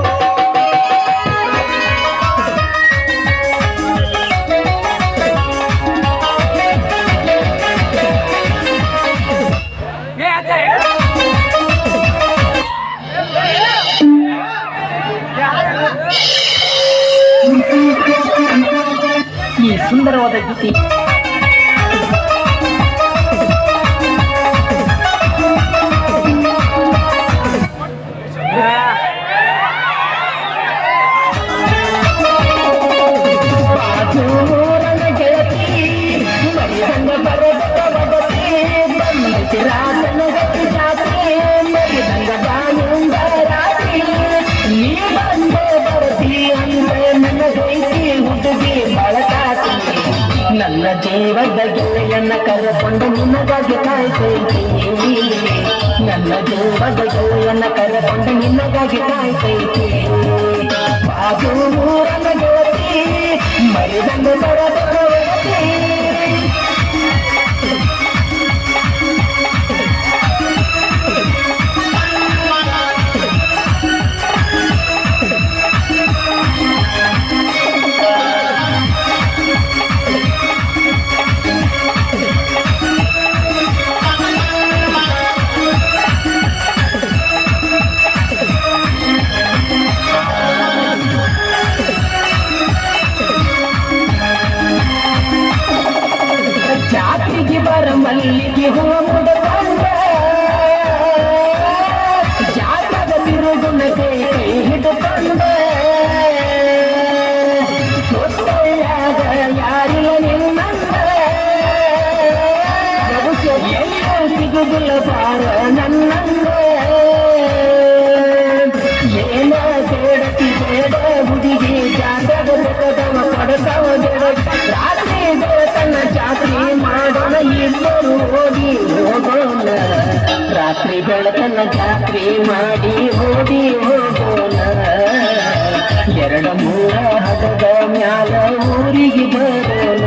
Speaker 6: ಈ ಸುಂದರವಾದ ಗೀತೆ
Speaker 4: ಗೆಳತಿ ನನ್ನ ಜೀವದ ಗೆಳೆಯನ್ನ ಕರೆಕೊಂಡು ನಿನಗಾಗಿ ಕಾಯ್ತೈತಿ ನನ್ನ ಜೀವದ ಗೆಳೆಯನ್ನ ಕರೆಕೊಂಡು ನಿನಗಾಗಿ ಕಾಯ್ತೈತಿ ಬಾಜು ಊರನ ಗೆಳತಿ ಮರಿದಂದು ಬರಬರವತಿ ಜಾತಿಗೆ ಬರ ಮಲ್ಲಿಗೆ ಹೂವ ಮುಡಕೊಂಡ ಜಾತದ ತಿರುಗುಣತೆ ಕೈ ಹಿಡಿಕೊಂಡ ಸೊತ್ತೆಯಾಗ ಯಾರಿಲ್ಲ ನಿನ್ನಂದ ಎಲ್ಲೋ ಸಿಗುದಿಲ್ಲ ಬಾರ ನನ್ನಂದ ಏನ ಬೇಡತಿ ಬೇಡ ಹುಡುಗಿ ಜಾತದ ಬೆಳದವ ಪಡಸವ ಬೇಡ ರಾತ್ರಿ ಬೆಳತನ ಜಾತ್ರೆ ಮಾಡೋಣ ಇಬ್ಬರು ಹೋಗಿ ಹೋಗೋಣ ರಾತ್ರಿ ಬೆಳತನ ಜಾತ್ರೆ ಮಾಡಿ ಹೋಗಿ ಹೋಗೋಣ ಎರಡು ಮೂರ ಹದದ ಮ್ಯಾಲ ಊರಿಗೆ ಬರೋಣ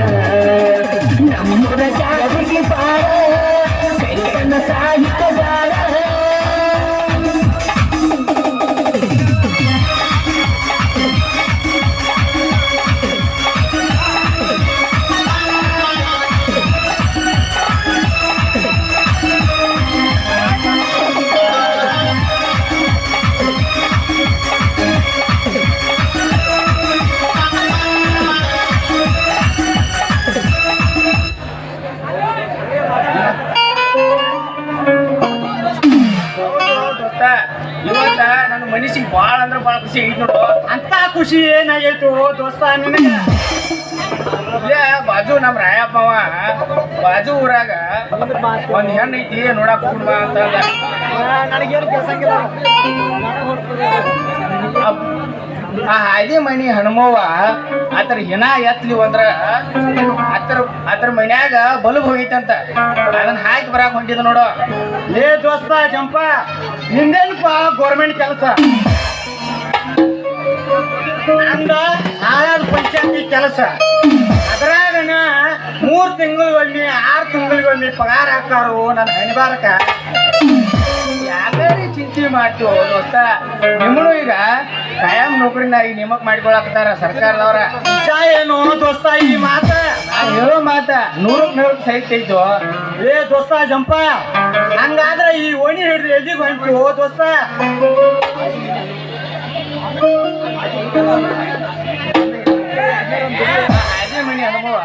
Speaker 4: ನಮ್ಮೂರ ಜಾತ್ರೆಗೆ ಬಾರ ಕೈತನ ಸಾಹಿತ್ಯಗಾರ
Speaker 5: ಇವತ್ತ ನನ್ನ ಮನಸ್ಸಿಗೆ ಭಾಳ ಅಂದ್ರೆ ಭಾಳ ಖುಷಿ ಆಗೈತಿ ನೋಡು. ಅಂತ ಖುಷಿ ಏನಾಗೈತು ದೋಸ್ತ ನಿನಗೆ? ಇಲ್ಲೇ ಬಾಜು ನಮ್ಮ ರಾಯಪ್ಪವ ಬಾಜು ಊರಾಗ ಒಂದ್ ಹೆಣ್ಣು ಐತಿ ನೋಡಕ್ ಕುಟುಂಬ ಅಂತ ನನಗೇನು ಕೆಲ್ಸಂಗಿಲ್ಲ. ಆ ಹಾದಿ ಮನಿ ಹನುಮವ್ವ ಆತರ ಹಿನ ಎತ್ಲಿ ಅಂದ್ರ ಅದ್ರ ಮನ್ಯಾಗ ಬಲ್ಬ್ ಹೋಗೈತಂತ ಅದನ್ನ ಹಾಕಿ ಬರಾಕ್ ಹೊಂಟಿದ ನೋಡು. ಲೇ ದೋಸ್ತ ಜಂಪ ನಿಂದೇನಪ್ಪ ಗೌರ್ಮೆಂಟ್ ಕೆಲಸ ಅಂದ ಆಳಾದ ಪಂಚಾಯತಿ ಕೆಲಸ ಅದ್ರಾಗನ 3 ತಿಂಗಳಿಗೊಮ್ಮೆ 6 ತಿಂಗಳಿಗೊಮ್ಮೆ ಪಗಾರ ಹಾಕಾರು ನನ್ನ ಹಣಿಬಾರಕ ಯಾವ್ಯಾರಿ ಚಿಂತೆ ಮಾಡ್ತೀವೋ ದೋಸ್ತ. ನಿಮ್ಮನು ಈಗ ಕಾಯಂ ನೌಕರಿನಾಗಿ ನೇಮಕ ಮಾಡಿಕೊಳಕತ್ತಾರ ಸರ್ಕಾರದವ್ರ. ಏನು ದೋಸ್ತ ಈ ಮಾತ ನಾನು ಹೇಳೋ ಮಾತ 100% ಸಹಿತ ಐತು. ಏ ದೋಸ್ತ ಜಂಪ ಹಂಗಾದ್ರೆ ಈ ಓಣಿ ಹಿಡಿದು ಎಲ್ಲಿಗೆ ಹೊಂಟಿವೋ ದೋಸ್ತ? ಅದೇ ಮನಿ ಅನುಭವ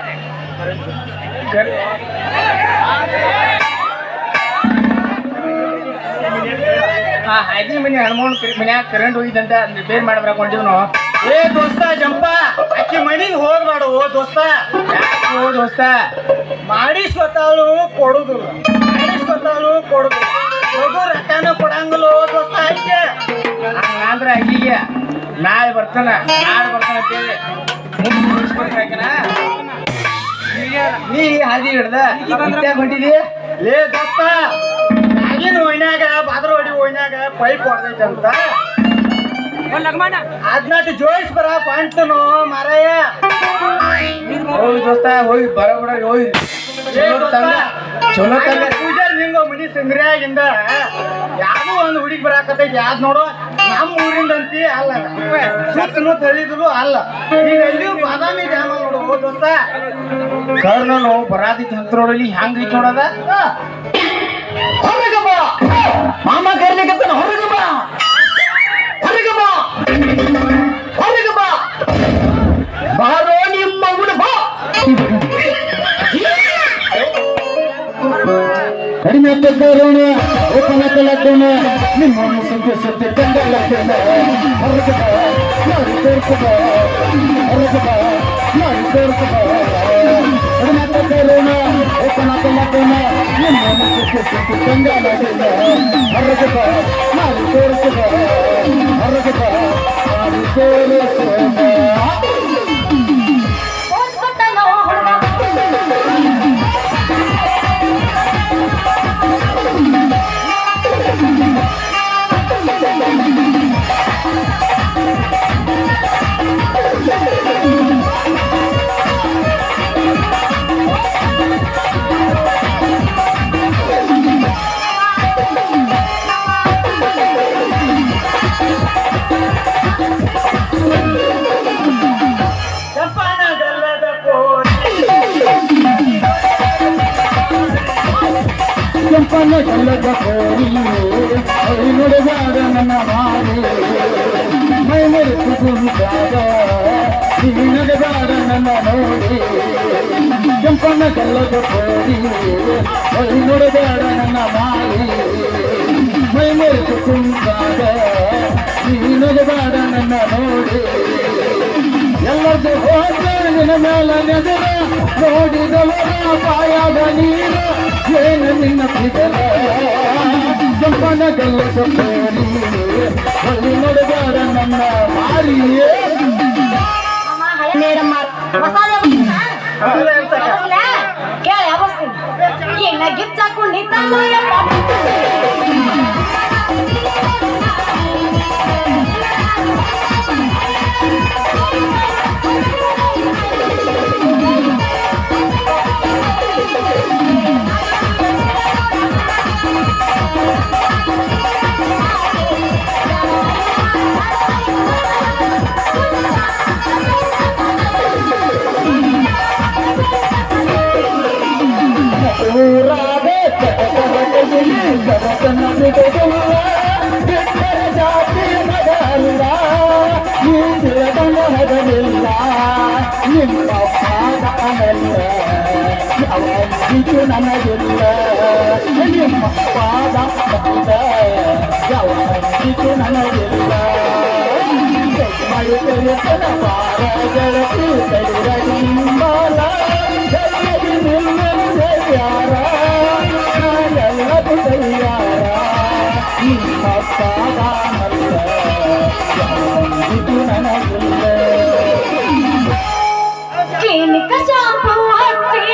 Speaker 5: ಹಾದಿ ಮನಿ ಹನುಮನ್ ಮನ್ಯಾಗ ಕರೆಂಟ್ ಹೋಗಿದ್ದಂತ ರಿಪೇರ್ ಮಾಡ್ಬರಕ್ ಹೊಂಟಿದ್ನು. ಏ ದೋಸ್ತ ಜಂಪ ಅಕ್ಕಿ ಮನಿಗೆ ಹೋಗ್ಬಾಡು ದೋಸ್ತ. ಯಾಕೋ ದೋಸ್ತ? ಮಾಡಿಸ್ಕೊತಾಳು ಕೊಡುದು ಮಾಡಿಸ್ಕೊತಾಳು ಕೊಡುದು ಹೋಗು ರೊಕ್ಕನ ಕೊಡಂಗಿಲ್ಲ ದೋಸ್ತ. ಆಯ್ಕೆ ಹಂಗಂದ್ರ ಅಕ್ಕಿಗೆ ನಾಳೆ ಬರ್ತಾನ ನಾಳೆ ಬರ್ತಾನ ಅಂತೇಳಿ ನೀ ಹಾದಿ ಹಿಡ್ದ ಇತ್ಯಾಗ ಹೊಂಟಿದಿ? ಲೇ ದೋಸ್ತ ಆಗಿನ ಓಣ್ಯಾಗ ಬಾದ್ರವಾಡಿ ಓಣ್ಯಾಗ ಪೈಪ್ ಹೊಡೆದೈತಂತ ಅದ್ನಾಟಿ ಜೋಯಿಸ್ ಬರ ಪಾಂಟನು ಮಾರಾಯ. ಹೋಗಿ ದೋಸ್ತ ಹೋಗಿ ಬರಬಡ ಹೋಗಿ ಚಲೋ ತಂಗ ಪೂಜಾರಿ ನಿಂಗ ಮನಿ ಸಂಗ್ರಹಿಯಾಗಿಂದ ಯಾವ್ದೋ ಒಂದು ಹುಡುಗಿ ಬರಾಕತೈತಿ. ಯಾವ್ದು ನೋಡು ನಮ್ಮ ಊರಿಂದಂತಿ ಅಲ್ಲ ಸತ್ತನು ತಳಿದ್ರು ಅಲ್ಲ. ನೀನ್ ಎಲ್ಲಿ ಬಾದಾಮಿ ಡ್ಯಾಮ ನೋಡು ದೋಸ್ತ. ಸರ್ ನಾನು ಬರಾದಿತ್ತು ಅಂತ ನೋಡಲಿ ಹೆಂಗೈತಿ ನೋಡದ. ಹೊರಗೆ ಬಾ ಮಾಮ ಕರ್ಲಿಕತ್ತನ. ಹೊರಗೆ ಬಾ ಹೊರಗೆ ಬಾ ಹೊರಗೆ ಬಾ ಬಾರೋ ನಿಮ್ಮ ಮಗುನ ಬಾ.
Speaker 4: ಕಡಿಮೆ ಕರೋಣ ಓಪನ ಕಲಕೋಣ ನಿಮ್ಮ ಸಂಖ್ಯೆ ಸತ್ಯ ತಂಗಲಕೋಣ ಹೊರಗೆ ಬಾ ಯಾರು ತೋರ್ಸಬ ಹೊರಗೆ ಬಾ ಯಾರು ತೋರ್ಸಬ ಕಡಿಮೆ ಕರೋಣ ಓಪನ ಕಲಕೋಣ ನಿಮ್ಮ ಸಂಖ್ಯೆ ಸತ್ಯ ತಂಗಲಕೋಣ ಹೊರಗೆ ಬಾ ಯಾರು ತೋರ್ಸಬ ಹೊರಗೆ ಬಾ ಯಾರು ತೋರ್ಸಬ
Speaker 2: ಓದ್ಕೊತಾನೋ ಹುಡುಗ
Speaker 4: ಕೆಂಪನ ಕಲ್ಲದ ಕೋರಿ ಅಲ್ಲಿ ನೋಡಬೇಡ ನನ್ನ ಮಾರಿ ಮೈ ಮರೆತು ಕುಂತಾಗ ನೀ ನಡೆಬೇಡ ನನ್ನ ನೋಡಿ ಕೆಂಪನ ಕಲ್ಲದ ಕೋರಿ ಅಲ್ಲಿ ನೋಡಬೇಡ ನನ್ನ ಮಾರಿ ಮೈ ಮರೆತು ಕುಂತಾಗ ನೀ ನಡೆಬೇಡ ನನ್ನ ನೋಡಿ ಎಲ್ಲರದು ಹೋದ ನಿನ್ನ ಮೇಲ ನೆದರ ನೋಡಿದವರ ಪಾಯದ ನೀರು ಏನು ನಿನ್ನ ಬಿಡಲ ಕೆಂಪನ ಕಲ್ಲದ ಕೋರಿ ಅಲ್ಲಿ ನೋಡಬೇಡ ನನ್ನ ಮಾರಿಯೇ
Speaker 2: ಕೇಳಿ ಅವಸ್ಥೆ ಏನ ಗಿಚ್ಚಾಕೊಂಡಿದ್ದಾನು
Speaker 4: ಊರಾಗೆ ಜಗತ್ತನ್ನ ಬಿಡುವುದಿಲ್ಲ ಬಿಟ್ಟರ ಜಾತಿ ಮಗಲ್ಲ ಈ ತಿಳದನ ಹಗಲಿಲ್ಲ ನಿಮ್ಮ ಪಾದನಲ್ಲ ಯಾವತ್ತಿಗೂ ನನಗಿಲ್ಲ ನಿಮ್ಮ ಪಾದ ಯಾವತ್ತಿಗೂ ನನಗಿಲ್ಲ ಮಾಡುತ್ತೇನೆ ಬಾರ ಗೆಳತಿ ಕೈರಡಿ ನಿಂಬಾಲ ಗೆಳತಿ ನಿಲ್ಲದೆ ಯಾರ ನಾನೆಲ್ಲದು ತಯಾರ ನಿಮ್ಮ ಪಾದನಲ್ಲ ಯಾವತ್ತಿಗೂ ನನಗಿಲ್ಲ
Speaker 2: ಕ್ಲಿನಿಕ್ ಶಾಂಪು ಹಚ್ಚಿ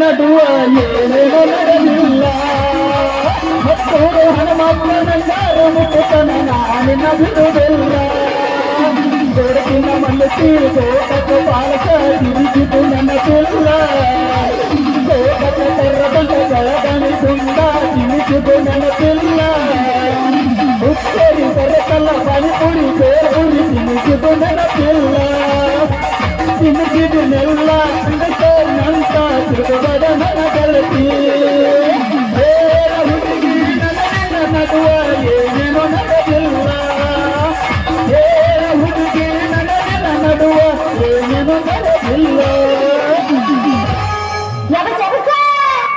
Speaker 4: ನಡುವ ಏನೇನೋ ನಡೆದಿಲ್ಲ ಮತ್ತೂರು ಹನುಮಪ್ಪನಂದಾರ ಮುಟ್ಟತನ ನಾನಿನ ಬಿಡುವುದಿಲ್ಲ ಬೆಳಕಿನ ಮನಸ್ಸಿ ತೋಟಕ್ಕೆ ಬಾಲಕ ತಿರುಗಿದು ನನಗಿಲ್ಲ ತೋಟಕ್ಕೆ ತರದಂತ ಬೆಳಗಣಿ ತುಂಬ ತಿರುಗಿದು ನನಗಿಲ್ಲ ಉಪ್ಪೇರಿ ಬರಕಲ್ಲ ಪಾನಿಪುರಿ ಬೇರುರಿ ತಿರುಗಿದು ನನಗಿಲ್ಲ ತಿರುಗಿದನೆಲ್ಲ ನಂತ ತಿರುಗದ ನನ್ನ ಗೆಳತಿ ಹುಡುಗಿ ನನ್ನ ನಡುವ ಏನೇನೋ ನಡೆದಿಲ್ಲ ಹುಡುಗಿ ನನ್ನ ನಡುವ ಏನೇನೋ ನಡೆದಿಲ್ಲ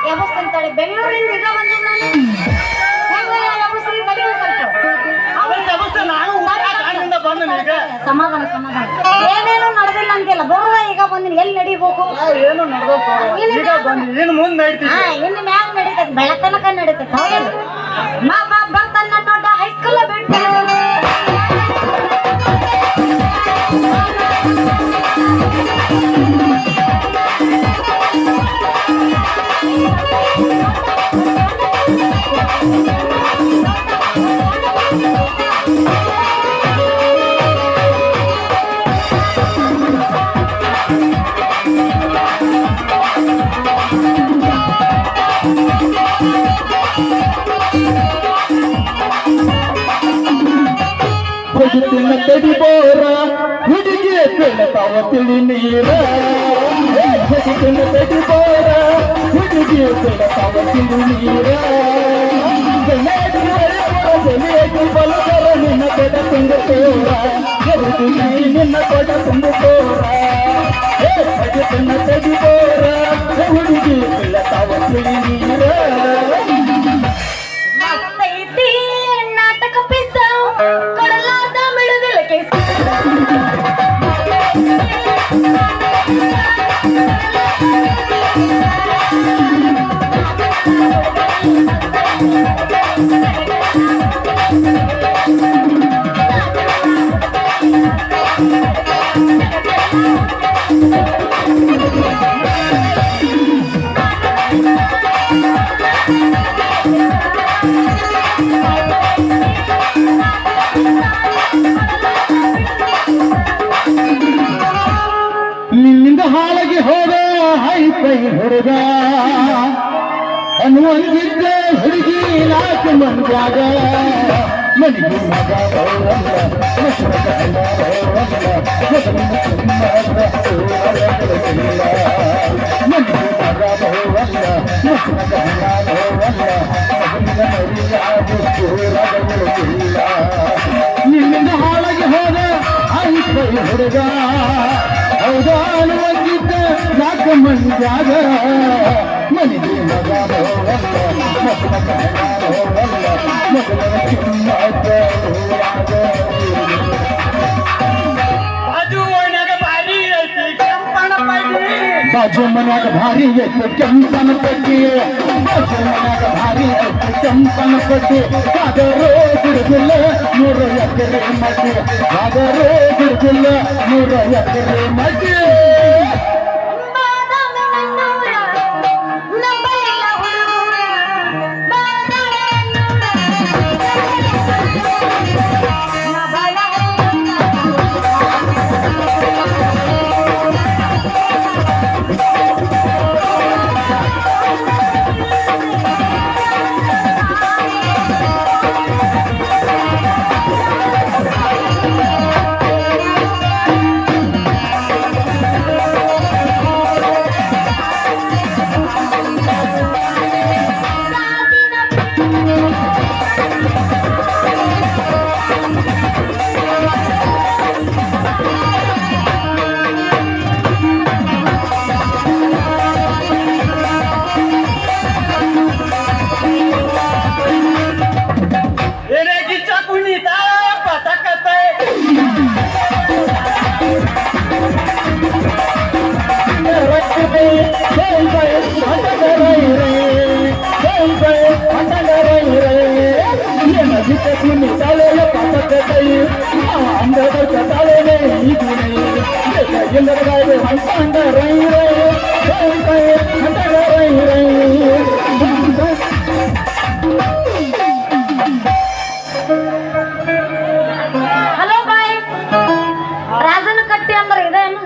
Speaker 2: ಯಾವಸ್ತಂತಾಳೆ ಬೆಂಗಳೂರಿಂದ ಈಗ ಬಂದೆ ನಾನು ಸಮಾಧಾನ ಸಮಾಧಾನ ಏನೇನು ನಡೆದಿಲ್ಲ ಅಂತಿಲ್ಲ ಬರುವ ಈಗ ಬಂದಿನಿ ಎಲ್ಲಿ ನಡಿಬೇಕು
Speaker 4: ಏನು ನಡೆದ ಏನು ಮುಂದೆ ನಡೀತೀವಿ
Speaker 2: ಇನ್ನು ಮ್ಯಾಗ ನಡೀತದೆ ಬೆಳತನಕ ನಡೀತದೆ ಹೌದಲ್ಲ ಮಾ ಬಾ ಬರ್ತಾನ ನೋಡ ಹೈಸ್ಕೂಲ್ ಬಿಟ್ಟು
Speaker 4: ಹೊಗುತ್ತಿನ ತಡಿಬೋರ ಹುಡುಗಿ ಬೆಳತಾವ ತಿಳಿ ನೀರ ಹೊಗುತ್ತಿನ ತಡಿಬೋರ ಹುಡುಗಿ ಬೆಳತಾವ ತಿಳಿ ನೀರ ಬಲಕರ ನಿನ್ನ ಕೊಡ ತುಂಬುತ್ತೋರ ಹುಡುಗಿ ನಿನ್ನ ಕೊಡ ತುಂಬುತ್ತೋರ ಹೊಗುತ್ತಿನ ತಡಿಬೋರ ಹುಡುಗಿ ಬೆಳತಾವ ತಿಳಿ ನೀರ
Speaker 2: ನಾಟಕ ಪಿಸ ಕೊಡಲಾದ ಮಿಳುದಿಲ್ಲ ಕೇಸ
Speaker 4: ನಿನ್ನಿಂದ ಹಾಳಾಗಿ ಹೋದ ಹೈಪೈ ಹುಡುಗ ಅನ್ನುವಂಗಿದ್ದ ಹುಡುಗಿ ನಾಲ್ಕು ಮಂದ್ಯಾಗ ಮನಿಗೆ ಮಗ ನಿನ್ನಿಂದ ಹಾಳಾಗಿ ಹೋದ ಹೈಪೈ ಹುಡುಗ ಹೌದಾ ಅನ್ನುವಂಗಿದ್ದ ನಾಲ್ಕು ಮಂದ್ಯಾಗ ಮನಿಗೆ ಮಗ ಬಾಜು ಮನ್ಯಾಗ ಭಾರಿ ಐತೆ ಕೆಂಪನ ಪಟ್ಟಿ ಬಾಜು ಮನ್ಯಾಗ ಭಾರಿ ಐತೆ ಕೆಂಪನ ಪಟ್ಟಿ ಕಾದರೋ ಬಿಡುದಿಲ್ಲ 100 ಎಕರೆ ಮಟ್ಟಿ ಕಾದರೋ ಬಿಡುದಿಲ್ಲ 100 ಎಕರೆ ಮಟ್ಟಿ
Speaker 2: ಹಲೋ ಬಾಯ್, ರಾಜನ ಕಟ್ಟಿ ಅಂದ್ರೆ ಇದೇನು?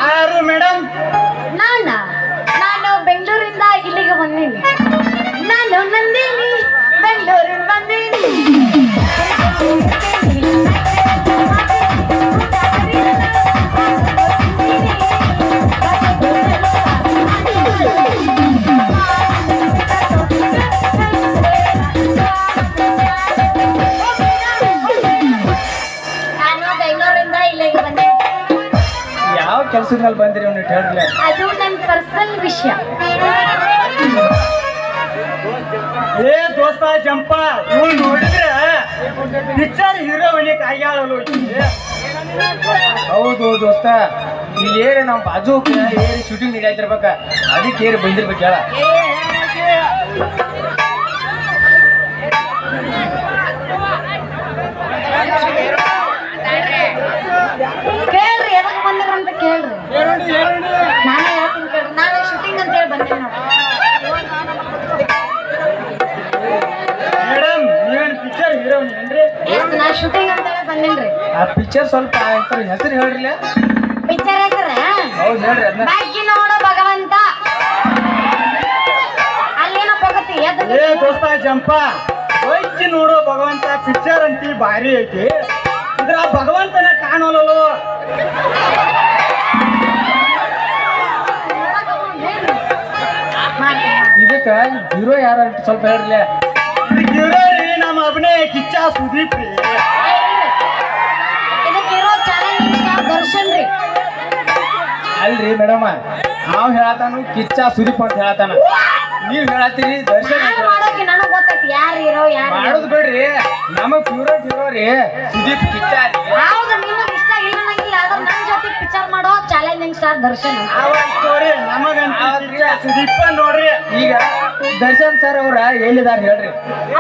Speaker 5: ಯಾರು ಮೇಡಮ್?
Speaker 2: ನಾನು ಬೆಂಗಳೂರಿಂದ ಇಲ್ಲಿಗೆ ಬಂದೀನಿ. ನಾನು ನಂದಿನಿ, ಬೆಂಗಳೂರಿಂದ ಬಂದೀನಿ.
Speaker 5: ಯಾವ ಕೆಲಸದ ಮೇಲೆ ಬಂದಿರಿ ಅವ್ನು ಹೇಳ್ರಿ.
Speaker 2: ಅದು ನನ್ನ ಪರ್ಸನಲ್ ವಿಷಯ.
Speaker 5: ಏ ದೋಸ್ತ ಜಂಪ, ಇವ್ನು ನೋಡಿದ್ರೆ ಪಿಕ್ಚರ್ ಹೀರೋಯಿನಿಕ್ ಆಗ್ಯಾಳಲ್ಲ. ಹೌದು ದೋಸ್ತ, ಇಲ್ಲಿ ಏರಿ ನಮ್ಮ ಬಾಜು ಏರಿ ಶೂಟಿಂಗ್ ನಡೀತಿರ್ಬೇಕ, ಅದಕ್ಕೆ ಏರಿ ಬಂದಿರ್ಬೇಕು ಹೇಳ.
Speaker 2: ಕೇಳ್ರಿ ಎದಕ್ಕೆ ಬಂದಿರ ಅಂತ ಕೇಳ್ರಿ. ನಾನೇ ಹೇಳ್ತೀನಿ ಕೇಳ್ರಿ. ನಾನು ಶೂಟಿಂಗ್ ಅಂತ ಹೇಳಿ ಬಂದೆ ನೋಡಿ.
Speaker 5: ಮೇಡಮ್, ನೀವೇನು ಪಿಕ್ಚರ್ ಹೀರೋಯಿನ್ ಏನ್ರಿ?
Speaker 2: ನಾ ಶೂಟಿಂಗ್ ಅಂತ ಹೇಳಿ ಬಂದೇನ್ರಿ.
Speaker 5: ಆ ಪಿಕ್ಚರ್ ಸ್ವಲ್ಪ ಹೆಸರು ಹೇಳ್ರಿ.
Speaker 2: ಪಿಕ್ಚರ್ ಹೆಸರ
Speaker 5: ಹೌದು ಹೇಳ್ರಿ. ಅದನ್ನ
Speaker 2: ಬಾಕಿ ನೋಡು ಭಗವಂತ. ಅಲ್ಲೇನೋ ಹೋಗತಿ
Speaker 5: ಏ ದೋಸ್ತ ಜಂಪ, ವೈಕಿ ನೋಡು ಭಗವಂತ ಪಿಕ್ಚರ್ ಅಂತಿ ಭಾರಿ ಐತಿ. ಇದ್ರ ಭಗವಂತನ ಕಾಣೋಲ್ಲೋ. ಇದಕ್ಕ ಹೀರೋ ಯಾರ ಅಂತ ಸ್ವಲ್ಪ ಹೇಳ್ರಿ. ಹೀರೋ ರೀ ನಮ್ಮ ಅಭಿನಯ ಕಿಚ್ಚ ಸುದೀಪ್ ರೀ.
Speaker 2: ಇದಕ್ಕಿರೋ ಚಾಲೆಂಜಿಂಗ್ ದರ್ಶನ್ ರೀ.
Speaker 5: ಅಲ್ರಿ ಮೇಡಮ್, ನಾವ್ ಹೇಳತಾನು ಕಿಚ್ಚ ಸುದೀಪ್ ಅಂತ ಹೇಳತಾನ, ನೀವ್ ಹೇಳತ್ತೀರಿ ದರ್ಶನ್ ಅಂತ.
Speaker 2: ಮಾಡೋಕೆ ನನಗ್ ಗೊತ್ತೈತಿ ಯಾರು ಹೀರೋ ಯಾರು.
Speaker 5: ಮಾಡೋದು ಬೇಡ್ರಿ, ನಮಗ್ ಹೀರೋ ರೀ ಸುದೀಪ್ ಕಿಚ್ಚ ರೀ.
Speaker 2: ಹೌದು, ನಿಮಗೆ ಇಷ್ಟ ಇಲ್ಲ ನಂಗಿಲ್ಲ, ಆದ್ರೆ ನನ್ನ ಜೊತೆ ಪಿಕ್ಚರ್ ಮಾಡೋ ಚಾಲೆಂಜಿಂಗ್ ಸ್ಟಾರ್ ದರ್ಶನ್.
Speaker 5: ನಮಗಂತ ಸುದೀಪ ನೋಡ್ರಿ. ಈಗ ದರ್ಶನ್ ಸರ್ ಅವ್ರ ಎಲ್ಲಿದಾರ ಹೇಳ್ರಿ?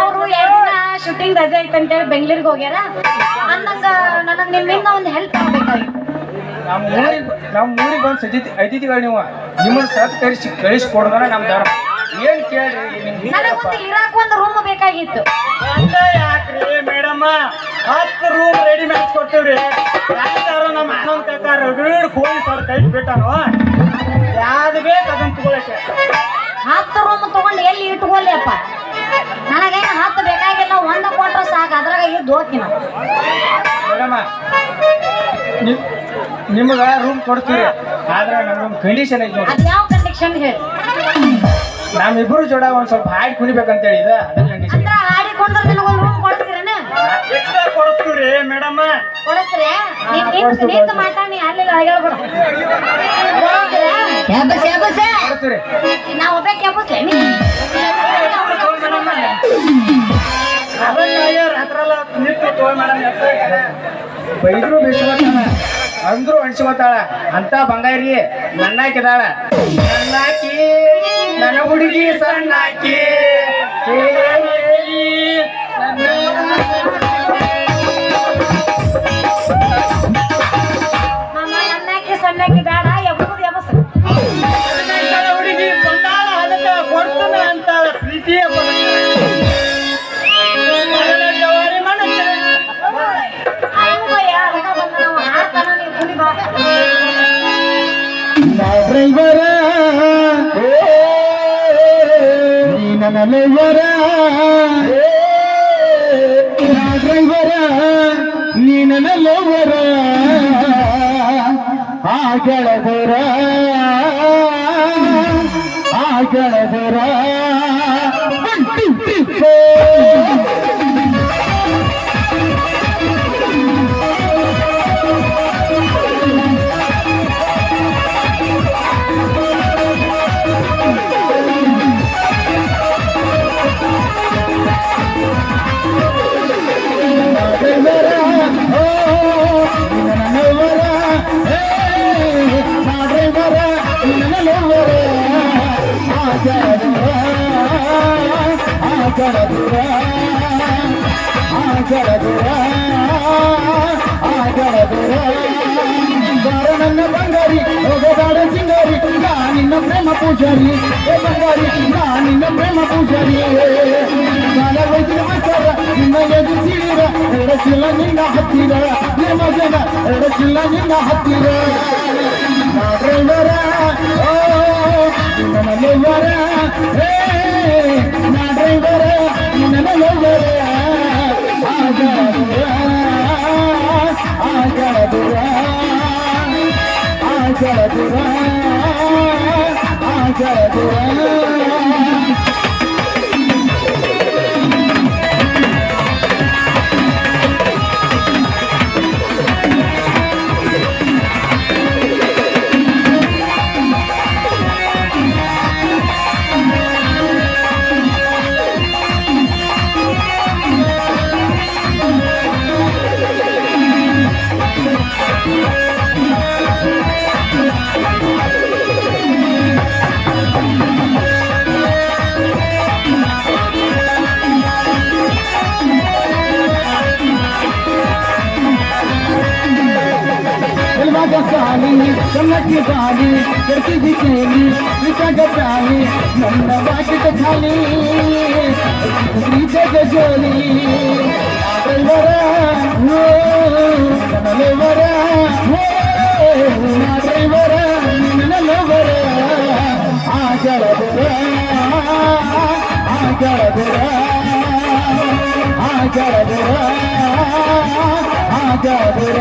Speaker 2: ಅವರು 2 ದಿನ ಶೂಟಿಂಗ್ ರಜೆ ಐತೆ ಅಂತೇಳಿ ಬೆಂಗಳೂರಿಗೆ ಹೋಗ್ಯಾರ. ಅಂದಂಗ ನನಗ್ ನಿಮ್ಮಿಂದ ಒಂದು ಹೆಲ್ಪ್ ಆಗ್ಬೇಕಾಗಿತ್ತು.
Speaker 1: ನಮ್ಮ ಊರಿಗೆ ಬಂದು ಅತಿಥಿಗಳು ನೀವು ನಿಮ್ಮನ್ನು ಸತ್ಕರಿಸಿ ಕಳಿಸ್ಕೊಡ್ದಾನ ನಮ್ಮ ಧರ್ಮ. ಏನ್ ಕೇಳ್ರಿ
Speaker 2: ನನಗೊಂದು ಇರಾಕ್ ಒಂದು ರೂಮ್ ಬೇಕಾಗಿತ್ತು.
Speaker 5: ಅಂತ ಯಾಕ್ರಿ ಮೇಡಮ್ಮ 10 ರೂಮ್ ರೆಡಿ ಮಾಡಿಸ್ಕೊಡ್ತೀವ್ರಿ. ಯಾರು ನಮ್ಮ ಅಣ್ಣನ ಕಾಕ ರಗಡ್ ಕೋಳಿ ಸರ್ ಕೈ ಬಿಟ್ಟಾನು ಯಾವ್ದು ಬೇಕು ಅದನ್ನ ತಗೊಳಕ್ಕೆ.
Speaker 2: 10 ರೂಮ್ ತಗೊಂಡು ಎಲ್ಲಿ ಇಟ್ಕೊಳ್ಳಿಯಪ್ಪ? ನನಗೇನು 10 ಬೇಕಾಗಿಲ್ಲ, 1 ಕೊಟ್ರೆ ಸಾಕು. ಅದ್ರಾಗ ಇದ್ದು ಹೋಗ್ತೀನಿ.
Speaker 1: ಮೇಡಮ್ಮ ನಿಮ್ಗೆ ರೂಮ್ ಕೊಡ್ತೀವಿ, ಆದ್ರೆ ನಮ್ಗೊಂದು ಕಂಡೀಷನ್ ಐತಿ ನೋಡಿ.
Speaker 2: ಅದು ಯಾವ ಕಂಡೀಷನ್ ಹೇಳಿ?
Speaker 1: ನಮ್ಮಿಬ್ರು ಜೋಡ ಒಂದ್ ಸ್ವಲ್ಪ ಹಾಡಿ ಕುಣಿಬೇಕಂತೇಳಿ ಇದೆ, ಅದ ಕಂಡೀಷನ್.
Speaker 2: ಅಂದ್ರೆ ಹಾಡಿಕೊಂಡ್ರೆ ನಿನಗೊಂದು ರೂಮ್ ಕೊಡ್ತೀರೇನ?
Speaker 5: ಎಕ್ಸ್ಟ್ರಾ ಕೊಡಿಸ್ತೀವ್ರಿ ಮೇಡಮ್ಮ.
Speaker 2: ಕೊಡಿಸ್ರಿ? ನಿಂತು ಮಾತಾಡಿ ಅಲ್ಲಿ ಹೇಳ್ಬಿಡು.
Speaker 1: ಕೊಡ್ತೀರಿ.
Speaker 2: ನಾವು ಒಬ್ಬ ಕೆಬ್ಬಸ್ಲೆ
Speaker 5: ರಾತ್ರಲ್ಲ ನಿಂತು ತೋಯ್ ಮೇಡಮ್
Speaker 1: ಬೈದ್ರು ಬೇಸವತ್ತಾಳ, ಅಂದ್ರು ಅಣಿಸ್ಕೊತಾಳ ಅಂತ ಬಂಗಾರಿ ನನ್ನಾಕಿದಾಳ. ನನ್ನಾಕಿ ನನ್ನ ಹುಡುಗಿ ಸಣ್ಣಾಕಿ
Speaker 2: ನನ್ನಾಕಿ ಸಣ್ಣಾಕಿ ಬೇಡ, ಎಬ್ಬದು ಎಬ್ಬಸ್.
Speaker 5: ಹುಡುಗಿ ಬಂದಾಳ ಅದಕ್ಕೆ ಕೊಡ್ತಾನ ಅಂತ ಪ್ರೀತಿಯ ಜವಾರಿ ಮಾಡುತ್ತೆ.
Speaker 4: ಡ್ರೈವರ ನೀ ನನ್ನ ಲವರ, ಡ್ರೈವರ ನೀ ನನ್ನ ಲವರ, ಆಗಳದರ ಆಗಳದರ. ನನ್ನ ಬಂಗಾರಿ ಹೋಗದಾಡ ಸಿಂಗಾರಿ, ನಿನ್ನ ಪ್ರೇಮ ಪೂಜಾರಿ ಬಂಗಾರಿ, ನಿನ್ನ ಪ್ರೇಮ ಪೂಜಾರಿ. ಕಾಲ ವೈದ್ಯ ಆಚಾರ ನಿನ್ನ ಎದು ಸೀರ, ಎಡಚಿಲ್ಲ ನಿನ್ನ ಹತ್ತಿರ ಮಗನ, ಎಡಚಿಲ್ಲ ನಿನ್ನ ಹತ್ತಿರ. ಡ್ರೈವರ ನನ್ನ ಲವರ, ನಾ ಡ್ರೈವರ ನನ್ನ ಲವರ, ಆಗಳದರ ಆಗಳದರ ಆಗಳದರ ಆಗಳದರ. ಸಾಲಿ ಚಮ್ಮಕ್ಕಿ ಬಾಲಿ ಕೆಡ್ತಿದ್ದಿ ಕೇಳಿ ವಿಚಾಗ ಚಾಲಿ ನನ್ನ ಬಾಕಿಟ ಖಾಲಿ ಪ್ರೀತಿಗೆ ಜೋಲಿ. ಡ್ರೈವರ ನನ್ನ ಲವರ, ಡ್ರೈವರ ನನ್ನ ಲವರ, ಆಗಳದರ ಆಗಳದರ ಆಗಳದರ ಆಗಳದರ.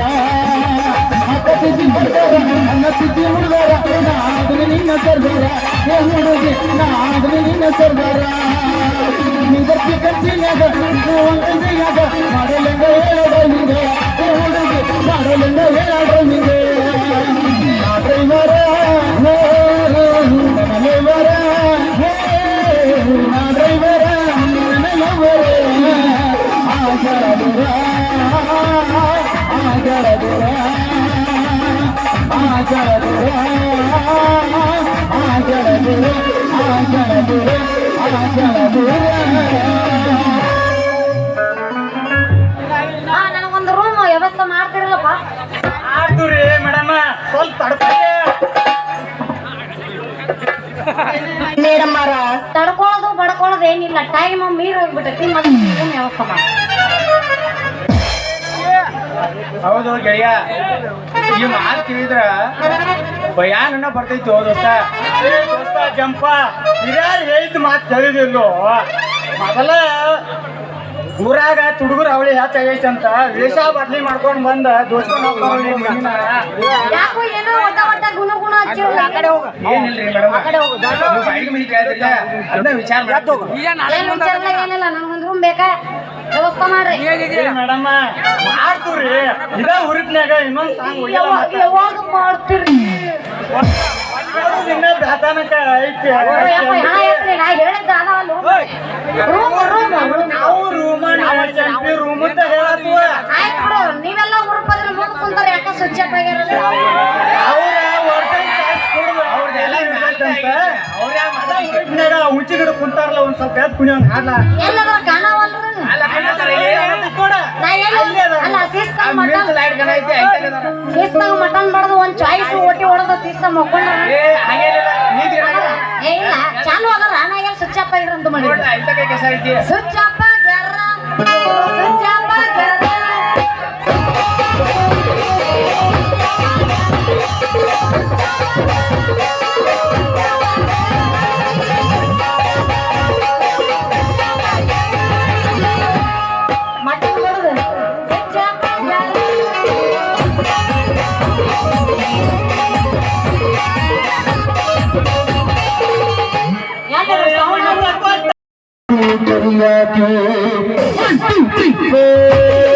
Speaker 4: ತಿದ್ದಿ ಬರ್ತಾರ ನನ್ನ ತಿದ್ದಿ ಹುಡುಗಾರ, ನಾದ್ರೆ ನಿನ್ನ ಸರ್ದಾರ ಹುಡುಗಿ, ನಾದ್ರೆ ನಿನ್ನ ಸರ್ದಾರ. ನಿಂದರ್ಸಿ ಕರ್ಸಿನ್ಯಾಗ ಒಂದಿಯಾಗ ಮಾಡಲೆಂಗ ಹೇಳೋ ನಿಂಗೆ ಹುಡುಗಿ, ಮಾಡಲೆಂಗ ಹೇಳೋ ನಿಂಗೆ. ಡ್ರೈವರ ನನ್ನ ಲವರ, ಡ್ರೈವರ ನನ್ನ ಲವರ, ಆಗಳದರ ಆಗಳದರ ಆಗಳದರ ಆಗಳದರ ಆಗಳದರ ಆಗಳದರ.
Speaker 2: ನನಗೊಂದು ರೂಮ್ ವ್ಯವಸ್ಥೆ ಮಾಡ್ತಿರಲ್ಲಪ್ಪ?
Speaker 5: ಮಾಡ್ತೀವ್ರಿ ಮೇಡಮ್ ಸ್ವಲ್ಪ ತಡ್ಕೊಳ್ಳಿ
Speaker 2: ಮೇಡಮ್ಮರ ತಡ್ಕೊಳ್ಳೋದು ಬಡ್ಕೊಳ್ಳೋದು ಏನಿಲ್ಲ ಟೈಮ್ ಮೀರ್ ಹೋಗ್ಬಿಟ್ಟೈತಿ ಮತ್ತೆ ವ್ಯವಸ್ಥೆ ಮಾಡಿ
Speaker 5: ಹೌದು ಗೆಳೆಯ ಈ ಮಾತು ತಿಳಿದ್ರ ಭಯಾನನ ಬರ್ತೈತಿ ದೋಸ್ತ ದೋಸ್ತ ಜಂಪ ಹಿರಿಯರು ಹೇಳಿದ ಮಾತು ತಿಳಿದಿಲ್ಲೋ ಮೊದಲ ಊರಾಗ ತುಡುಗರು ಅವಳಿ ಹೆಚ್ಚಾಗೈತಿ ಅಂತ ವೇಷ ಬದ್ಲಿ ಮಾಡ್ಕೊಂಡ್ ಬಂದ ದೋಸ್ಕೊಂಡ್
Speaker 2: ಯಾಕೋ ಏನೋ ಒಟ್ಟ ಒಟ್ಟ ಗುಣ ಗುಣ
Speaker 5: ಏನಿಲ್ರಿ ಮೇಡಮ್ ಅದನ್ನ ವಿಚಾರ
Speaker 2: ಏನಿಲ್ಲ ನನ್ಗೊಂದ್ ರೂಮ್ ಬೇಕಾ ವ್ಯವಸ್ಥೆ ಮಾಡ್ರಿ
Speaker 5: ಮೇಡಮ್ ಮಾಡ್ತೀವ್ರಿ ಇದ ಹುರುಪ್ನ್ಯಾಗ ಇನ್ನೊಂದ್ ಸಾಂಗ್
Speaker 2: ಯಾವಾಗ ಮಾಡ್ತೀರಿ
Speaker 5: ಇನ್ನ ಬ್ಯಾತಾನಕ ಐತಿ
Speaker 2: ಹಣ ಎತ್ರಿ ನಾ ಹೇಳಿದ್ದ
Speaker 5: ನಾವು ರೂಮ್ ರೂಮ್ ಅಂತ ಹೇಳತ್ವ
Speaker 2: ಆಯ್ತು ಬಿಡು ನೀವೆಲ್ಲ ಉರುಪದ್ರ ಮುಂದ್ ಕುಂತಾರ ಯಾಕ ಸ್ವಿಚ್ ಆಫ್ ಆಗಿರೋದು
Speaker 5: ಹುಚ್ಚಿ ಗಿಡ ಕುಂತಾರಲ್ಲ ಒಂದ್ ಸ್ವಲ್ಪ ಎದ್ ಕುಣಿಯೋಂಗ್ ಹಾಡ್ಲ
Speaker 2: ಎಲ್ಲಾದ್ರೂ ಕಾಣವಲ್ರಿ ಅಲ್ಲ ಶಿಸ್ತಾಗ ಮಟನ್ ಬಡ್ದು ಒಂದ್ ಚಾಯ್ಸ್ ಒಟ್ಟಿ ಹೊಡೆದ ಶಿಸ್ತ ಮಕ್ಕೊಂಡ ಇಲ್ಲ ಚಾಲು ಆಗಲ್ಲ ನಾಗೆಲ್ಲ ಸ್ವಿಚ್ ಆಫ್ ಆಗಿರ ಅಂತ ಮಾಡಿ ಸ್ವಿಚ್ ಆಫ್ ಆಗ್ಯಾರ ಸ್ವಿಚ್ ಆಫ್ ಆಗ್ಯಾರ ಮಟನ್ ಬಡ್ದು ಸ್ವಿಚ್ ಆಫ್ ಆಗ್ಯಾರ ಯಾಕೆ ಸೌಂಡ್
Speaker 4: दरिया के 1 2 3 4